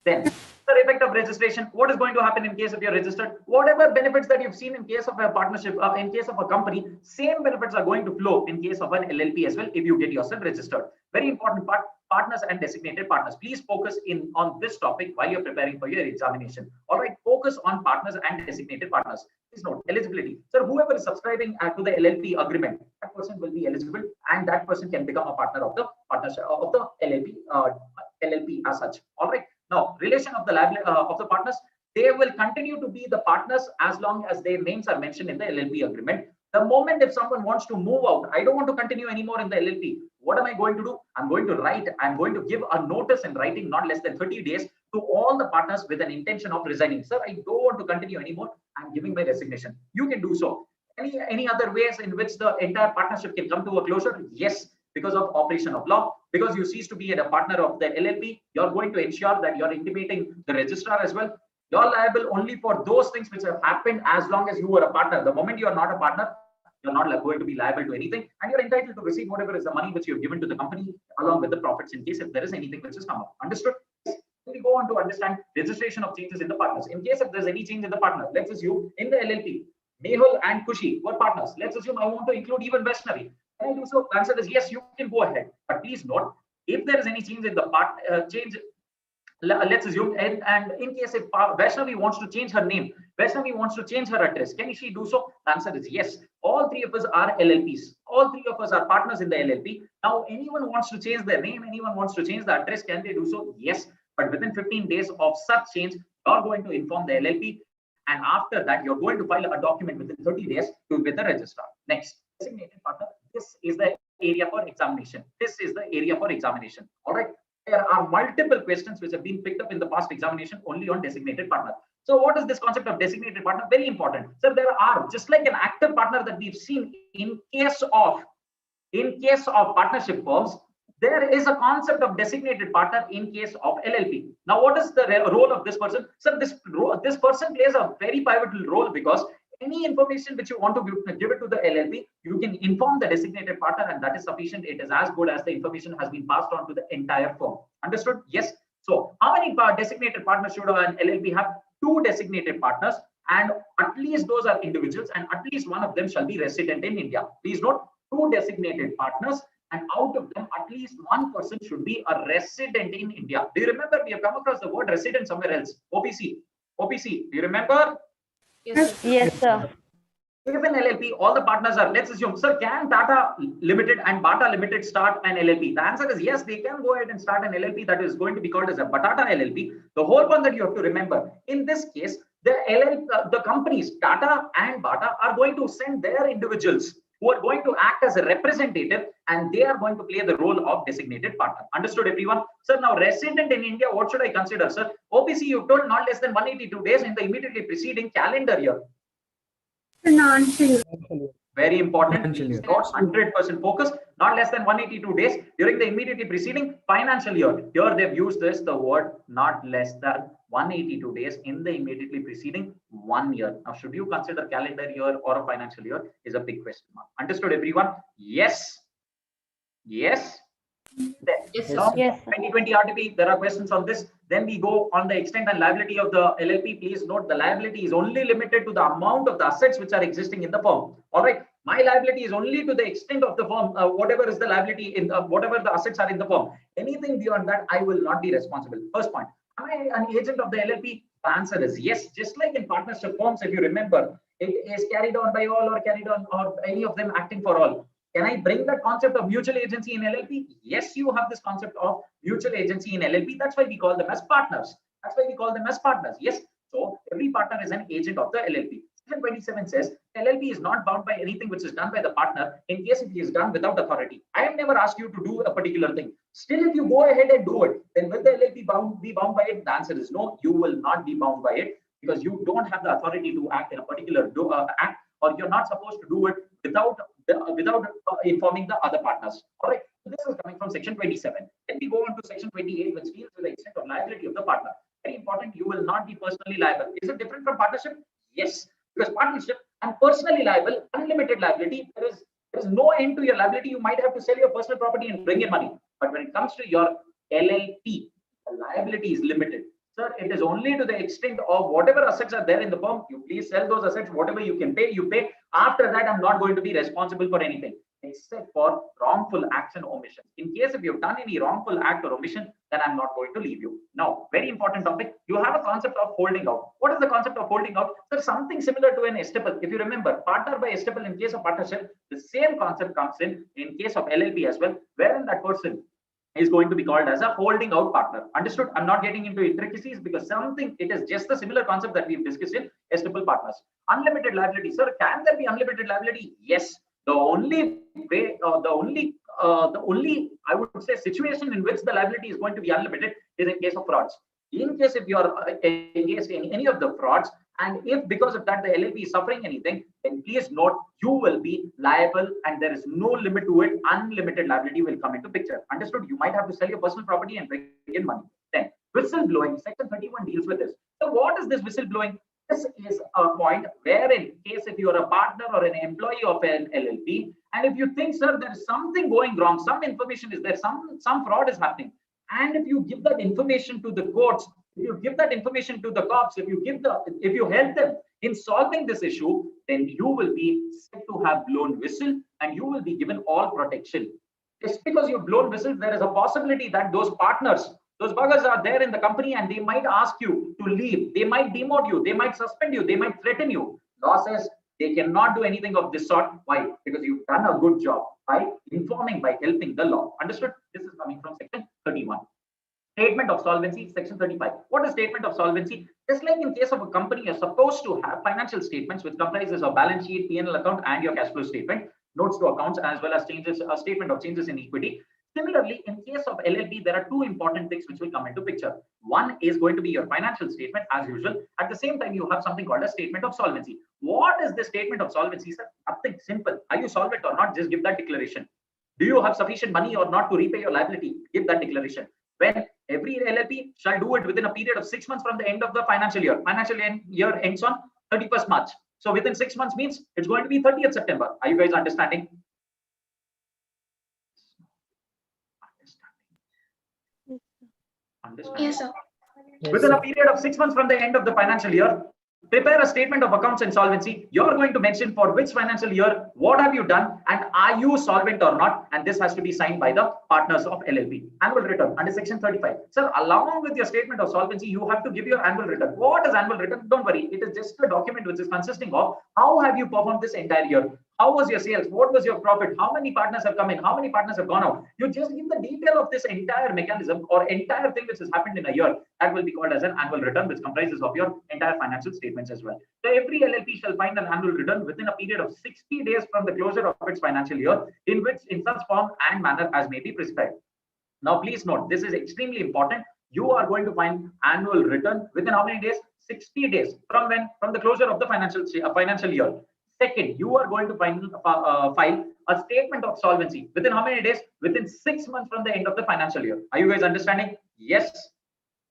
Then the effect of registration. What is going to happen in case if you're registered? Whatever benefits that you've seen in case of a partnership, in case of a company, same benefits are going to flow in case of an LLP as well if you get yourself registered. Very important part, partners and designated partners. Please focus on this topic while you're preparing for your examination. All right, focus on partners and designated partners. Please note eligibility. So whoever is subscribing to the LLP agreement, that person will be eligible, and that person can become a partner of the partnership of the LLP as such. All right. Now, relation of the partners, they will continue to be the partners as long as their names are mentioned in the LLP agreement. The moment if someone wants to move out, I don't want to continue anymore in the LLP. What am I going to do? I'm going to give a notice in writing not less than 30 days to all the partners with an intention of resigning. Sir, I don't want to continue anymore. I'm giving my resignation. You can do so. Any other ways in which the entire partnership can come to a closure? Yes. because of operation of law, because you cease to be a partner of the LLP, you're going to ensure that you're intimating the registrar as well. You're liable only for those things which have happened as long as you were a partner. The moment you are not a partner, you're not going to be liable to anything, and you're entitled to receive whatever is the money which you've given to the company along with the profits in case if there is anything which has come up. Understood? We go on to understand registration of changes in the partners. In case if there's any change in the partner, let's assume in the LLP, Mehul and Kushi were partners. Let's assume I want to include even Vaishnavi. Can I do so? The answer is yes, you can go ahead. But please note, if there is any change in the let's assume, and in case if Vaishnavi wants to change her name, Vaishnavi wants to change her address, can she do so? The answer is yes. All three of us are LLPs. All three of us are partners in the LLP. Now, anyone wants to change their name, anyone wants to change the address, can they do so? Yes. But within 15 days of such change, you're going to inform the LLP. And after that, you're going to file a document within 30 days with the registrar. Next, designated partner. This is the area for examination. This is the area for examination. All right. There are multiple questions which have been picked up in the past examination only on designated partner. So what is this concept of designated partner? Very important. So there are, just like an active partner that we've seen in case of partnership firms, there is a concept of designated partner in case of LLP. Now, what is the role of this person? So this person plays a very pivotal role, because any information which you want to give it to the LLP, you can inform the designated partner, and that is sufficient. It is as good as the information has been passed on to the entire firm. Understood? Yes. So how many designated partners should an LLP have? 2 designated partners, and at least those are individuals, and at least one of them shall be resident in India. Please note, 2 designated partners, and out of them, at least one person should be a resident in India. Do you remember we have come across the word resident somewhere else? OPC. Do you remember? Yes, sir. Yes, sir. If an LLP, all the partners are, let's assume, sir, can Tata Limited and Bata Limited start an LLP? The answer is yes, they can go ahead and start an LLP that is going to be called as a Batata LLP. The whole one that you have to remember, in this case, the companies, Tata and Bata, are going to send their individuals who are going to act as a representative, and they are going to play the role of designated partner. Understood, everyone? Sir, now resident in India, what should I consider, sir? OPC, you told not less than 182 days in the immediately preceding calendar year. Financial. Very important. Financial year. 100% focus. Not less than 182 days during the immediately preceding financial year. Here they've used the word not less than 182 days in the immediately preceding 1 year. Now, should you consider calendar year or a financial year is a big question mark. Understood, everyone? Yes. Yes. Yes, sir. Now, Yes, sir. 2020 RTP, there are questions on this. Then we go on the extent and liability of the LLP. Please note, the liability is only limited to the amount of the assets which are existing in the firm. All right. My liability is only to the extent of the firm, whatever is the liability in whatever the assets are in the firm. Anything beyond that, I will not be responsible. First point. Am I an agent of the LLP? The answer is yes. Just like in partnership firms, if you remember, it is carried on by all or carried on or any of them acting for all. Can I bring that concept of mutual agency in LLP? Yes, you have this concept of mutual agency in LLP. That's why we call them as partners. Yes. So every partner is an agent of the LLP. Section 27 says LLP is not bound by anything which is done by the partner in case if he is done without authority. I have never asked you to do a particular thing. Still, if you go ahead and do it, then will the LLP be bound by it? The answer is no. You will not be bound by it, because you don't have the authority to act in a particular act, or you're not supposed to do it without informing the other partners. All right. So this is coming from section 27. Then we go on to section 28, which deals with the extent of liability of the partner. Very important. You will not be personally liable. Is it different from partnership? Yes. Because partnership and personally liable, unlimited liability, there is no end to your liability. You might have to sell your personal property and bring in money. But when it comes to your LLP, the liability is limited. Sir, it is only to the extent of whatever assets are there in the firm. You please sell those assets. Whatever you can pay, you pay. After that, I'm not going to be responsible for anything except for wrongful acts and omissions. In case if you've done any wrongful act or omission, then I'm not going to leave you. Now, very important topic. You have a concept of holding out. What is the concept of holding out? There's something similar to an estoppel. If you remember, partner by estoppel in case of partnership, the same concept comes in case of LLP as well, wherein that person is going to be called as a holding out partner. Understood? I'm not getting into intricacies because it is just the similar concept that we've discussed in estoppel partners. Unlimited liability. Sir, can there be unlimited liability? Yes. The only way, the only I would say situation in which the liability is going to be unlimited is in case of frauds. In case if you are engaged in any of the frauds And if because of that the LLP is suffering anything, then please note you will be liable, and there is no limit to it. Unlimited liability will come into picture. Understood? You might have to sell your personal property and bring in money. Then whistleblowing, section 31 deals with this. So what is this whistleblowing? This is a point where in case if you are a partner or an employee of an LLP, and if you think, sir, there is something going wrong, some information is there, some fraud is happening, and if you give that information to the courts, if you give that information to the cops, if you help them in solving this issue, then you will be said to have blown whistle, and you will be given all protection. Just because you've blown whistle, there is a possibility that those partners, those buggers are there in the company, and they might ask you to leave. They might demote you. They might suspend you. They might threaten you. Law says they cannot do anything of this sort. Why? Because you've done a good job by informing, by helping the law. Understood? This is coming from section 31. Statement of solvency, section 35. What is statement of solvency? Just like in case of a company, you're supposed to have financial statements, which comprises a balance sheet, P&L account, and your cash flow statement, notes to accounts, as well as changes, a statement of changes in equity. Similarly, in case of LLP, there are two important things which will come into picture. One is going to be your financial statement, as usual. At the same time, you have something called a statement of solvency. What is the statement of solvency, sir? Nothing, simple. Are you solvent or not? Just give that declaration. Do you have sufficient money or not to repay your liability? Give that declaration. When every LLP shall do it within a period of 6 months from the end of the financial year. Financial year ends on 31st March. So within 6 months means it's going to be 30th September. Are you guys understanding? Understanding? Yes, sir. Within a period of 6 months from the end of the financial year, prepare a statement of accounts and solvency. You're going to mention for which financial year, what have you done, and are you solvent or not? And this has to be signed by the partners of LLP. Annual return under section 35. So along with your statement of solvency, you have to give your annual return. What is annual return? Don't worry. It is just a document which is consisting of how have you performed this entire year? How was your sales? What was your profit? How many partners have come in? How many partners have gone out? You just give the detail of this entire mechanism or entire thing which has happened in a year. That will be called as an annual return, which comprises of your entire financial statements as well. So every LLP shall find an annual return within a period of 60 days from the closure of its financial year, in such form and manner as may be prescribed. Now, please note, this is extremely important. You are going to find annual return within how many days? 60 days from when? From the closure of the financial year. Second, you are going to file a statement of solvency within how many days? Within 6 months from the end of the financial year. Are you guys understanding? Yes.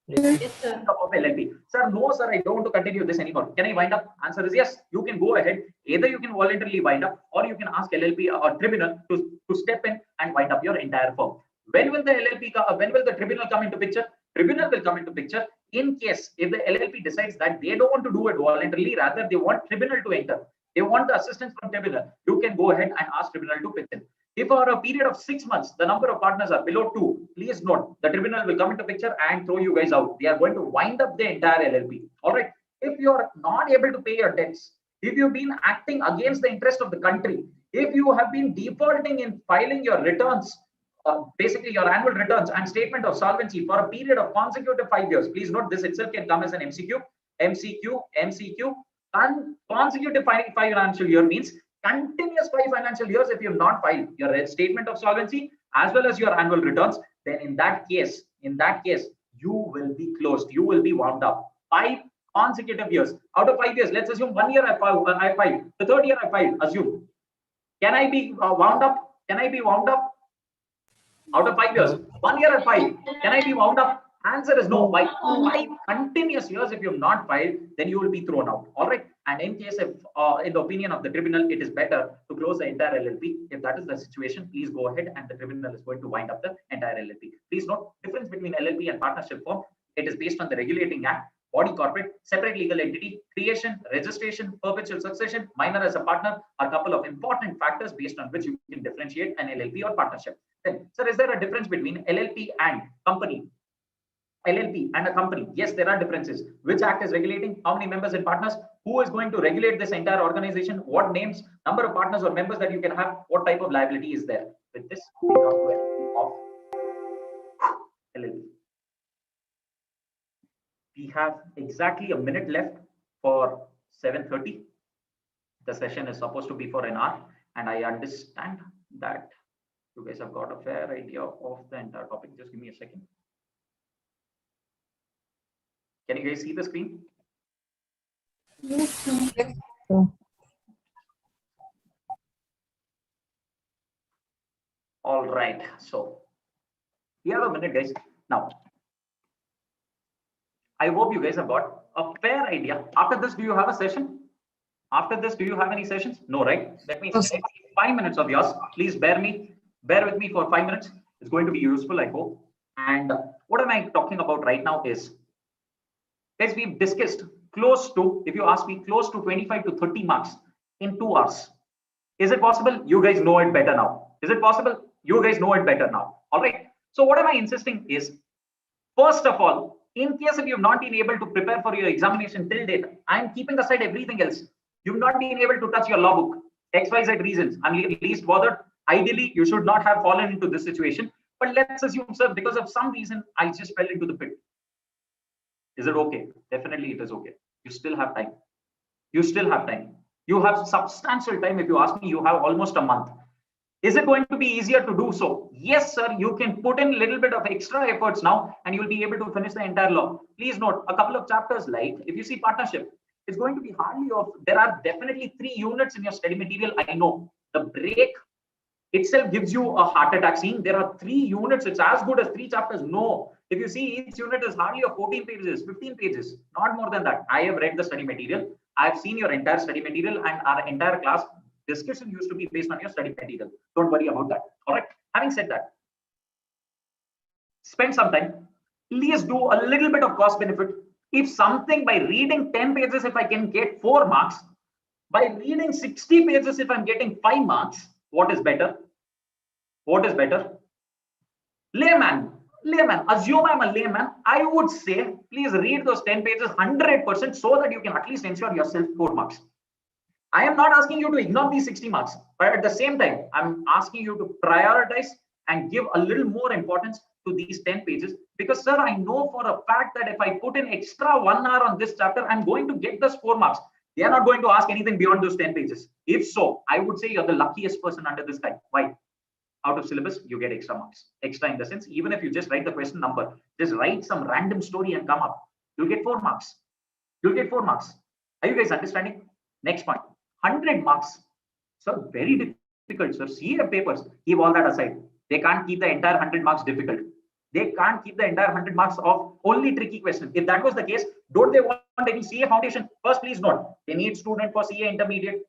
Yes, sir. Of LLP. Sir, no, sir, I don't want to continue this anymore. Can I wind up? Answer is yes. You can go ahead. Either you can voluntarily wind up, or you can ask LLP or tribunal to step in and wind up your entire firm. When will the LLP? When will the tribunal come into picture? Tribunal will come into picture in case if the LLP decides that they don't want to do it voluntarily, rather they want tribunal to enter. They want the assistance from tribunal. You can go ahead and ask tribunal to pitch in. If for a period of 6 months, the number of partners are below 2, please note, the tribunal will come into picture and throw you guys out. They are going to wind up the entire LLP. All right. If you are not able to pay your debts, if you've been acting against the interest of the country, if you have been defaulting in filing your returns, basically your annual returns and statement of solvency for a period of consecutive 5 years, please note this itself can come as an MCQ. And consecutive financial year means continuous 5 financial years. If you have not filed your statement of solvency as well as your annual returns, then in that case, you will be closed. You will be wound up. 5 consecutive years. Out of 5 years, let's assume 1 year I filed. The 3rd year I filed. Assume. Can I be wound up? Can I be wound up? Out of 5 years, 1 year I filed. Can I be wound up? Answer is no. Why? 5 continuous years, if you have not filed, then you will be thrown out. All right. And in case of, in the opinion of the tribunal, it is better to close the entire LLP. If that is the situation, please go ahead and the tribunal is going to wind up the entire LLP. Please note, difference between LLP and partnership firm. It is based on the regulating act, body corporate, separate legal entity, creation, registration, perpetual succession, minor as a partner are a couple of important factors based on which you can differentiate an LLP or partnership. Then, sir, is there a difference between LLP and company? LLP and a company? Yes, there are differences. Which act is regulating? How many members and partners? Who is going to regulate this entire organization? What names, number of partners or members that you can have? What type of liability is there? With this, we come to end of LLP. We have exactly a minute left for 7:30. The session is supposed to be for an hour, and I understand that you guys have got a fair idea of the entire topic. Just give me a second. Can you guys see the screen? Yes, sir. All right. So we have a minute, guys. Now, I hope you guys have got a fair idea. After this, do you have a session? After this, do you have any sessions? No, right? Let me take 5 minutes of yours. Please bear with me for 5 minutes. It's going to be useful, I hope. And what am I talking about right now is, guys, we've discussed close to, if you ask me, close to 25 to 30 marks in 2 hours. Is it possible? You guys know it better now. Is it possible? You guys know it better now. All right. So what am I insisting is, first of all, in case if you've not been able to prepare for your examination till date, I'm keeping aside everything else. You've not been able to touch your law book. XYZ reasons. I'm least bothered. Ideally, you should not have fallen into this situation. But let's assume, sir, because of some reason, I just fell into the pit. Is it okay? Definitely it is okay. You still have time. You still have time. You have substantial time. If you ask me, you have almost a month. Is it going to be easier to do so? Yes, sir. You can put in a little bit of extra efforts now and you'll be able to finish the entire law. Please note a couple of chapters, like if you see partnership, it's going to be hardly of, there are definitely 3 units in your study material. I know the break itself gives you a heart attack. Seeing there are 3 units, it's as good as 3 chapters. No, if you see each unit is hardly of 14 pages, 15 pages, not more than that. I have read the study material. I've seen your entire study material, and our entire class discussion used to be based on your study material. Don't worry about that. All right. Having said that, spend some time. Please do a little bit of cost benefit. If something by reading 10 pages, if I can get 4 marks, by reading 60 pages, if I'm getting 5 marks, what is better? What is better? Layman, assume I'm a layman. I would say, please read those 10 pages 100% so that you can at least ensure yourself 4 marks. I am not asking you to ignore these 60 marks, but at the same time, I'm asking you to prioritize and give a little more importance to these 10 pages. Because, sir, I know for a fact that if I put in extra 1 hour on this chapter, I'm going to get those 4 marks. They are not going to ask anything beyond those 10 pages. If so, I would say you're the luckiest person under the sky. Why? Out of syllabus, you get extra marks. Extra in the sense, even if you just write the question number, just write some random story and come up, you'll get 4 marks. You'll get 4 marks. Are you guys understanding? Next point. 100 marks. So very difficult, sir. CA papers, keep all that aside. They can't keep the entire 100 marks difficult. They can't keep the entire 100 marks of only tricky question. If that was the case, don't they want any CA foundation? First, please note, they need student for CA intermediate.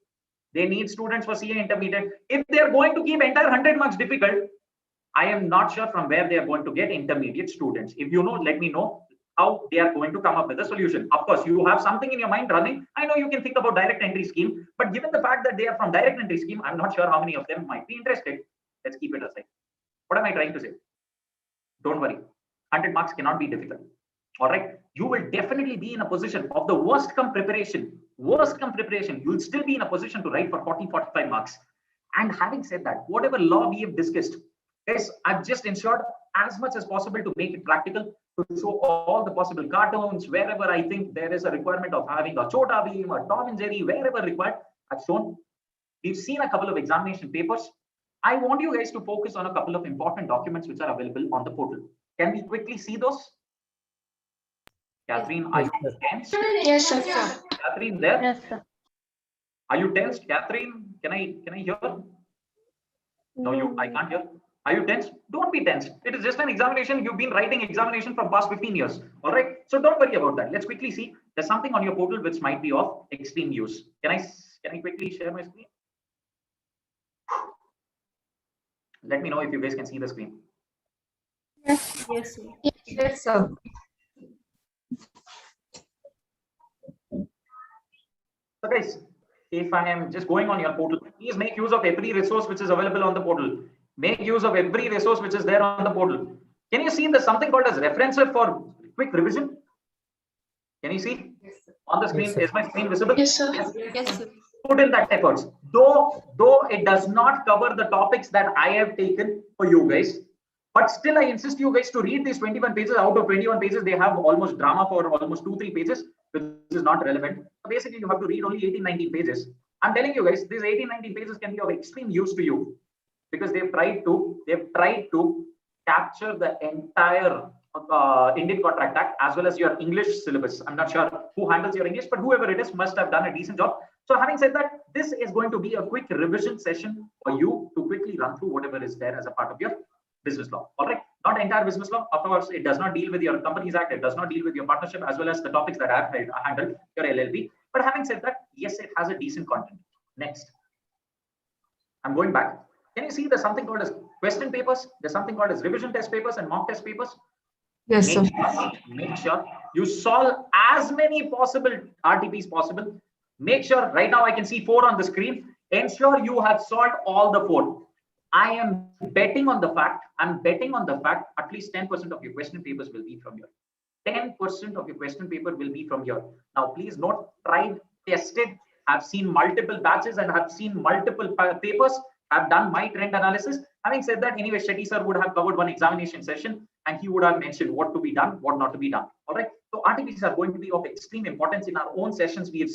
They need students for CA intermediate. If they're going to keep entire 100 marks difficult, I am not sure from where they are going to get intermediate students. If you know, let me know how they are going to come up with a solution. Of course, you have something in your mind running. I know you can think about direct entry scheme, but given the fact that they are from direct entry scheme, I'm not sure how many of them might be interested. Let's keep it aside. What am I trying to say? Don't worry. 100 marks cannot be difficult. All right. You will definitely be in a position of the worst come preparation. You'll still be in a position to write for 40, 45 marks. And having said that, whatever law we have discussed, guys, I've just ensured as much as possible to make it practical, to show all the possible cartoons, wherever I think there is a requirement of having a Chota Beam or Tom and Jerry, wherever required, I've shown. We've seen a couple of examination papers. I want you guys to focus on a couple of important documents which are available on the portal. Can we quickly see those? Catherine, are you tense? Yes, sir. Catherine, there? Yes, sir. Are you tense, Catherine? Can I hear? No, I can't hear. Are you tense? Don't be tense. It is just an examination. You've been writing examination from past 15 years. All right. So don't worry about that. Let's quickly see. There's something on your portal which might be of extreme use. Can I quickly share my screen? Let me know if you guys can see the screen. Yes, yes, sir. Yes, sir. So guys, if I am just going on your portal, please make use of every resource which is available on the portal. Make use of every resource which is there on the portal. Can you see there's something called as referencer for quick revision? Can you see on the screen? Yes, is my screen visible? Yes, sir. Yes, sir. Put in that efforts. Though it does not cover the topics that I have taken for you guys, but still I insist you guys to read these 21 pages. Out of 21 pages, they have almost drama for almost 2-3 pages, which is not relevant. So basically, you have to read only 18-19 pages. I'm telling you guys, these 18-19 pages can be of extreme use to you because they've tried to capture the entire Indian Contract Act, as well as your English syllabus. I'm not sure who handles your English, but whoever it is must have done a decent job. So having said that, this is going to be a quick revision session for you to quickly run through whatever is there as a part of your business law. All right, not entire business law. Of course, it does not deal with your Companies Act. It does not deal with your partnership, as well as the topics that I've handled, your LLP. But having said that, yes, it has a decent content. Next, I'm going back. Can you see there's something called as question papers? There's something called as revision test papers and mock test papers. Yes, sir. Make sure you solve as many possible RTPs possible. Make sure right now I can see 4 on the screen. Ensure you have solved all the 4. I am betting on the fact, at least 10% of your question papers will be from here. 10% of your question paper will be from here. Now, please note, tried, tested. I've seen multiple batches and have seen multiple papers. I've done my trend analysis. Having said that, anyway, Shetty sir would have covered one examination session and he would have mentioned what to be done, what not to be done. All right. So RTPs are going to be of extreme importance. In our own sessions, we have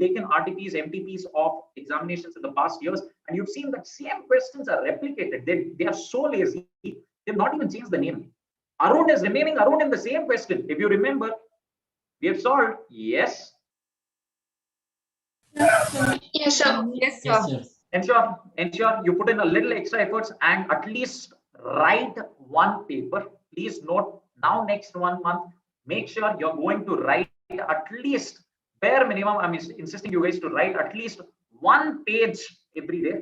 taken RTPs, MTPs of examinations in the past years, and you've seen that same questions are replicated. They are so lazy, they've not even changed the name. Arun is remaining Arun in the same question. If you remember, we have solved. Yes. Yes, sir. Yes, sir. Ensure you put in a little extra efforts and at least write one paper. Please note, now next 1 month, make sure you're going to write at least bare minimum. I'm insisting you guys to write at least 1 page every day.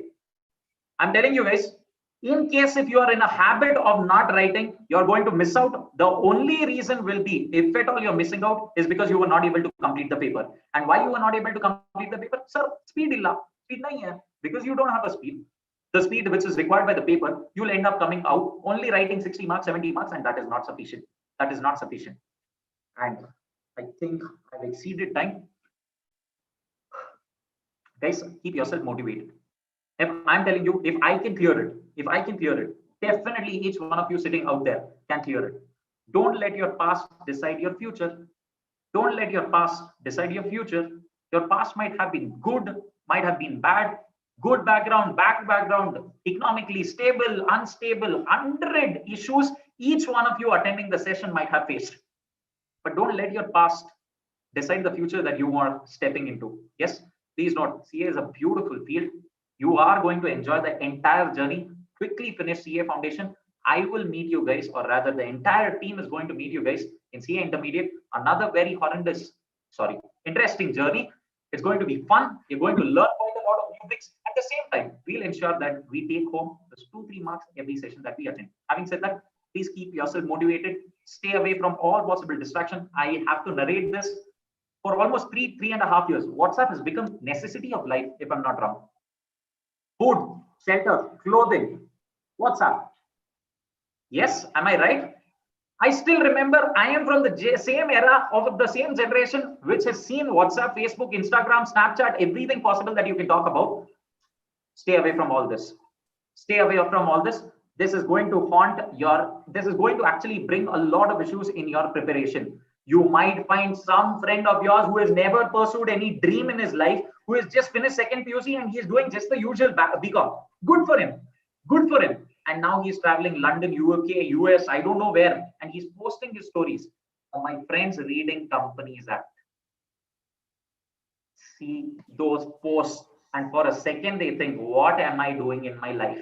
I'm telling you guys, in case if you are in a habit of not writing, you're going to miss out. The only reason will be, if at all you're missing out, is because you were not able to complete the paper. And why you were not able to complete the paper? Sir, speed illa. Speed nahi hai. Because you don't have a speed. The speed which is required by the paper, you'll end up coming out only writing 60 marks, 70 marks, and that is not sufficient. That is not sufficient. And I think I've exceeded time. Guys, keep yourself motivated. If I'm telling you, if I can clear it, definitely each one of you sitting out there can clear it. Don't let your past decide your future. Don't let your past decide your future. Your past might have been good, might have been bad, good background, bad background, economically stable, unstable, 100 issues each one of you attending the session might have faced. But don't let your past decide the future that you are stepping into. Yes, please note, CA is a beautiful field. You are going to enjoy the entire journey. Quickly finish CA Foundation. I will meet you guys, or rather the entire team is going to meet you guys in CA Intermediate. Another very interesting journey. It's going to be fun. You're going to learn quite a lot of new things. At the same time, we'll ensure that we take home those 2-3 marks every session that we attend. Having said that, please keep yourself motivated. Stay away from all possible distraction. I have to narrate this for almost 3.5 years. WhatsApp has become necessity of life, if I'm not wrong. Food, shelter, clothing, WhatsApp. Yes, am I right? I still remember I am from the same era of the same generation which has seen WhatsApp, Facebook, Instagram, Snapchat, everything possible that you can talk about. Stay away from all this. Stay away from all this. This is going to this is going to actually bring a lot of issues in your preparation. You might find some friend of yours who has never pursued any dream in his life, who has just finished 2nd PUC and he is doing just the usual BCom. Good for him. Good for him. And now he's traveling London, UK, US, I don't know where, and he's posting his stories. My friends reading Companies Act. See those posts, and for a second they think, what am I doing in my life?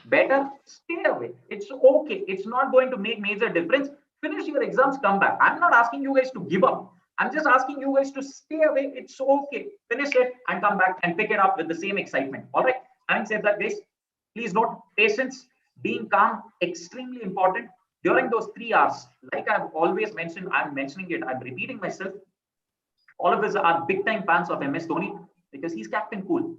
Better stay away. It's okay. It's not going to make major difference. Finish your exams, come back. I'm not asking you guys to give up. I'm just asking you guys to stay away. It's okay. Finish it and come back and pick it up with the same excitement. All right. Having said that, guys, please note, patience, being calm, extremely important. During those 3 hours, like I've always mentioned, I'm mentioning it, I'm repeating myself. All of us are big time fans of MS Dhoni because he's Captain Cool.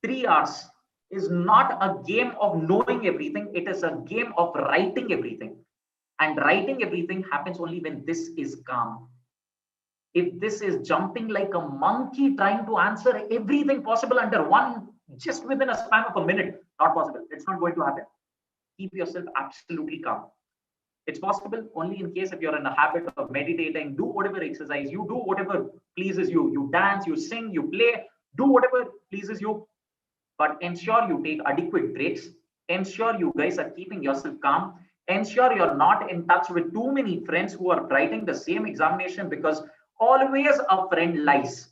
3 hours is not a game of knowing everything. It is a game of writing everything. And writing everything happens only when this is calm. If this is jumping like a monkey trying to answer everything possible under just within a span of a minute, not possible. It's not going to happen. Keep yourself absolutely calm. It's possible only in case if you're in a habit of meditating, do whatever exercise, you do whatever pleases you. You dance, you sing, you play, do whatever pleases you. But ensure you take adequate breaks. Ensure you guys are keeping yourself calm. Ensure you're not in touch with too many friends who are writing the same examination, because always a friend lies.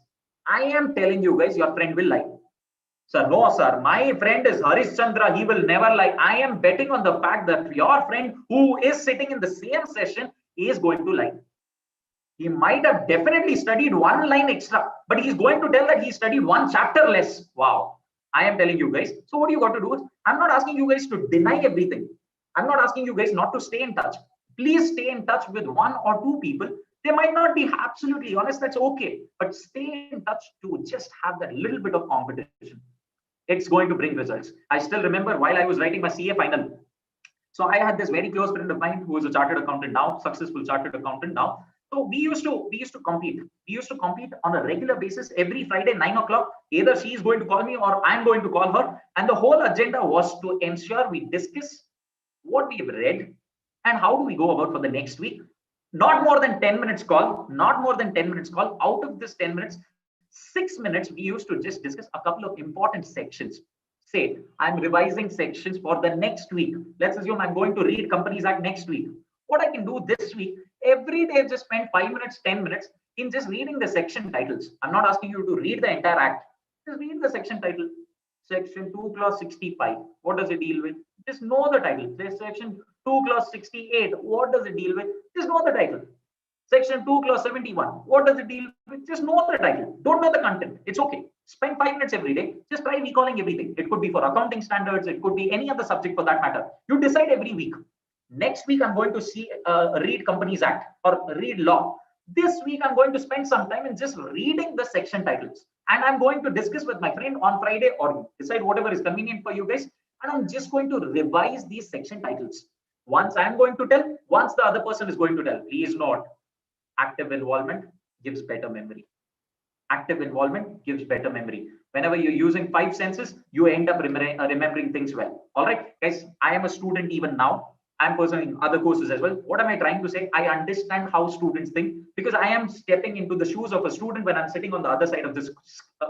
I am telling you guys, your friend will lie. Sir, no, sir. My friend is Harish Chandra. He will never lie. I am betting on the fact that your friend who is sitting in the same session is going to lie. He might have definitely studied one line extra, but he's going to tell that he studied one chapter less. Wow. I am telling you guys. So what you got to do is, I'm not asking you guys to deny everything. I'm not asking you guys not to stay in touch. Please stay in touch with one or two people. They might not be absolutely honest. That's okay. But stay in touch to just have that little bit of competition. It's going to bring results. I still remember while I was writing my CA final. So I had this very close friend of mine who is a chartered accountant now, successful chartered accountant now. So we used to compete. We used to compete on a regular basis every Friday, 9 o'clock. Either she is going to call me or I'm going to call her. And the whole agenda was to ensure we discuss what we've read and how do we go about for the next week. Not more than 10 minutes call, not more than 10 minutes call. Out of this 10 minutes, 6 minutes, we used to just discuss a couple of important sections. Say, I'm revising sections for the next week. Let's assume I'm going to read Companies Act next week. What I can do this week, every day, just spend 5 minutes, 10 minutes in just reading the section titles. I'm not asking you to read the entire act. Just read the section title. Section 2 clause 65. What does it deal with? Just know the title. Say section 2 clause 68. What does it deal with? Just know the title. Section 2 clause 71. What does it deal with? Just know the title. Don't know the content. It's okay. Spend 5 minutes every day. Just try recalling everything. It could be for accounting standards. It could be any other subject for that matter. You decide every week. Next week, I'm going to read Companies Act or read law. This week, I'm going to spend some time in just reading the section titles. And I'm going to discuss with my friend on Friday or decide whatever is convenient for you guys. And I'm just going to revise these section titles. Once I'm going to tell, once the other person is going to tell. Please note, active involvement gives better memory. Active involvement gives better memory. Whenever you're using 5 senses, you end up remembering things well. All right, guys, I am a student even now. I'm pursuing other courses as well. What am I trying to say? I understand how students think because I am stepping into the shoes of a student when I'm sitting on the other side of this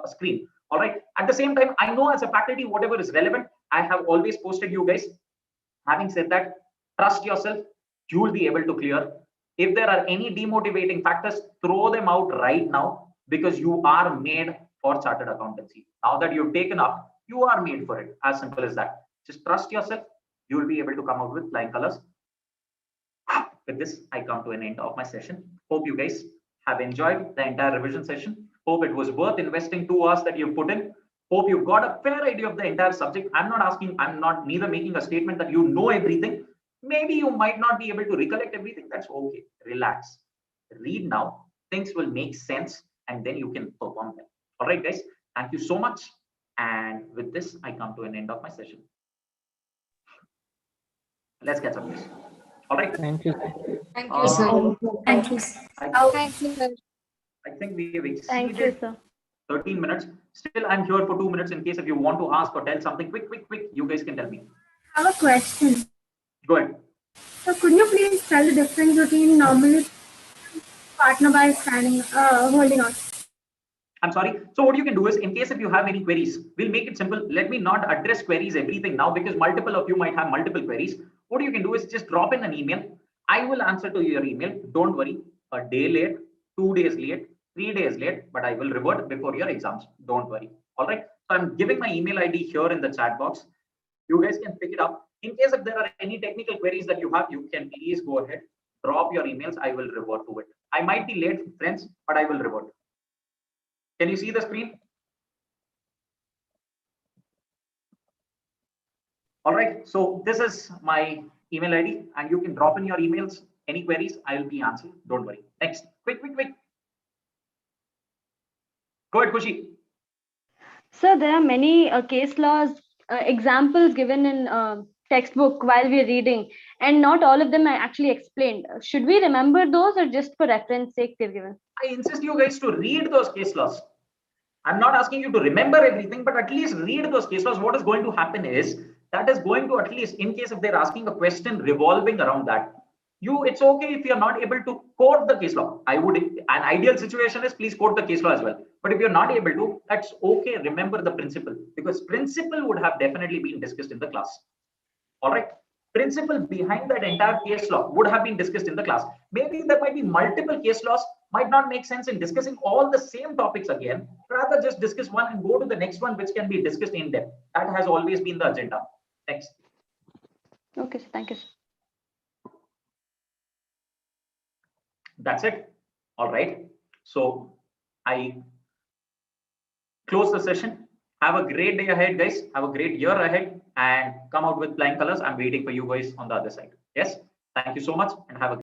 screen. All right. At the same time, I know as a faculty, whatever is relevant, I have always posted you guys. Having said that, trust yourself. You will be able to clear. If there are any demotivating factors, throw them out right now because you are made for chartered accountancy. Now that you've taken up, you are made for it. As simple as that. Just trust yourself. You will be able to come out with flying colors. With this, I come to an end of my session. Hope you guys have enjoyed the entire revision session. Hope it was worth investing 2 hours that you've put in. Hope you've got a fair idea of the entire subject. I'm not neither making a statement that you know everything. Maybe you might not be able to recollect everything. That's okay. Relax. Read now. Things will make sense and then you can perform them. All right, guys. Thank you so much. And with this, I come to an end of my session. Let's get some this. All right. Thank you. Thank you, sir. Thank you. Thank you, sir. I think we have Thank you, exceeded sir. 13 minutes. Still, I'm here for 2 minutes in case if you want to ask or tell something quick, you guys can tell me. I have a question. Go ahead. So could you please tell the difference between normally partner by standing, holding on? I'm sorry. So what you can do is, in case if you have any queries, we'll make it simple. Let me not address queries everything now because multiple of you might have multiple queries. What you can do is just drop in an email. I will answer to your email. Don't worry. A day late, 2 days late, 3 days late, but I will revert before your exams. Don't worry. All right. So I'm giving my email ID here in the chat box. You guys can pick it up. In case if there are any technical queries that you have, you can please go ahead, drop your emails. I will revert to it. I might be late, friends, but I will revert. Can you see the screen? All right. So this is my email ID and you can drop in your emails. Any queries, I will be answering. Don't worry. Next, quick. Go ahead, Kushi. Sir, there are many case laws examples given in textbook while we're reading, and not all of them are actually explained. Should we remember those or just for reference sake they're given? I insist you guys to read those case laws. I'm not asking you to remember everything, but at least read those case laws. What is going to happen is that is going to, at least in case if they're asking a question revolving around that, it's okay if you're not able to quote the case law. An ideal situation is please quote the case law as well. But if you're not able to, that's okay. Remember the principle because principle would have definitely been discussed in the class. All right. principle behind that entire case law would have been discussed in the class. Maybe there might be multiple case laws, might not make sense in discussing all the same topics again. Rather just discuss one and go to the next one, which can be discussed in depth. That has always been the agenda. Next. Okay, sir. Thank you, sir. That's it. All right. So I close the session. Have a great day ahead, guys. Have a great year ahead and come out with flying colors. I'm waiting for you guys on the other side. Yes. Thank you so much and have a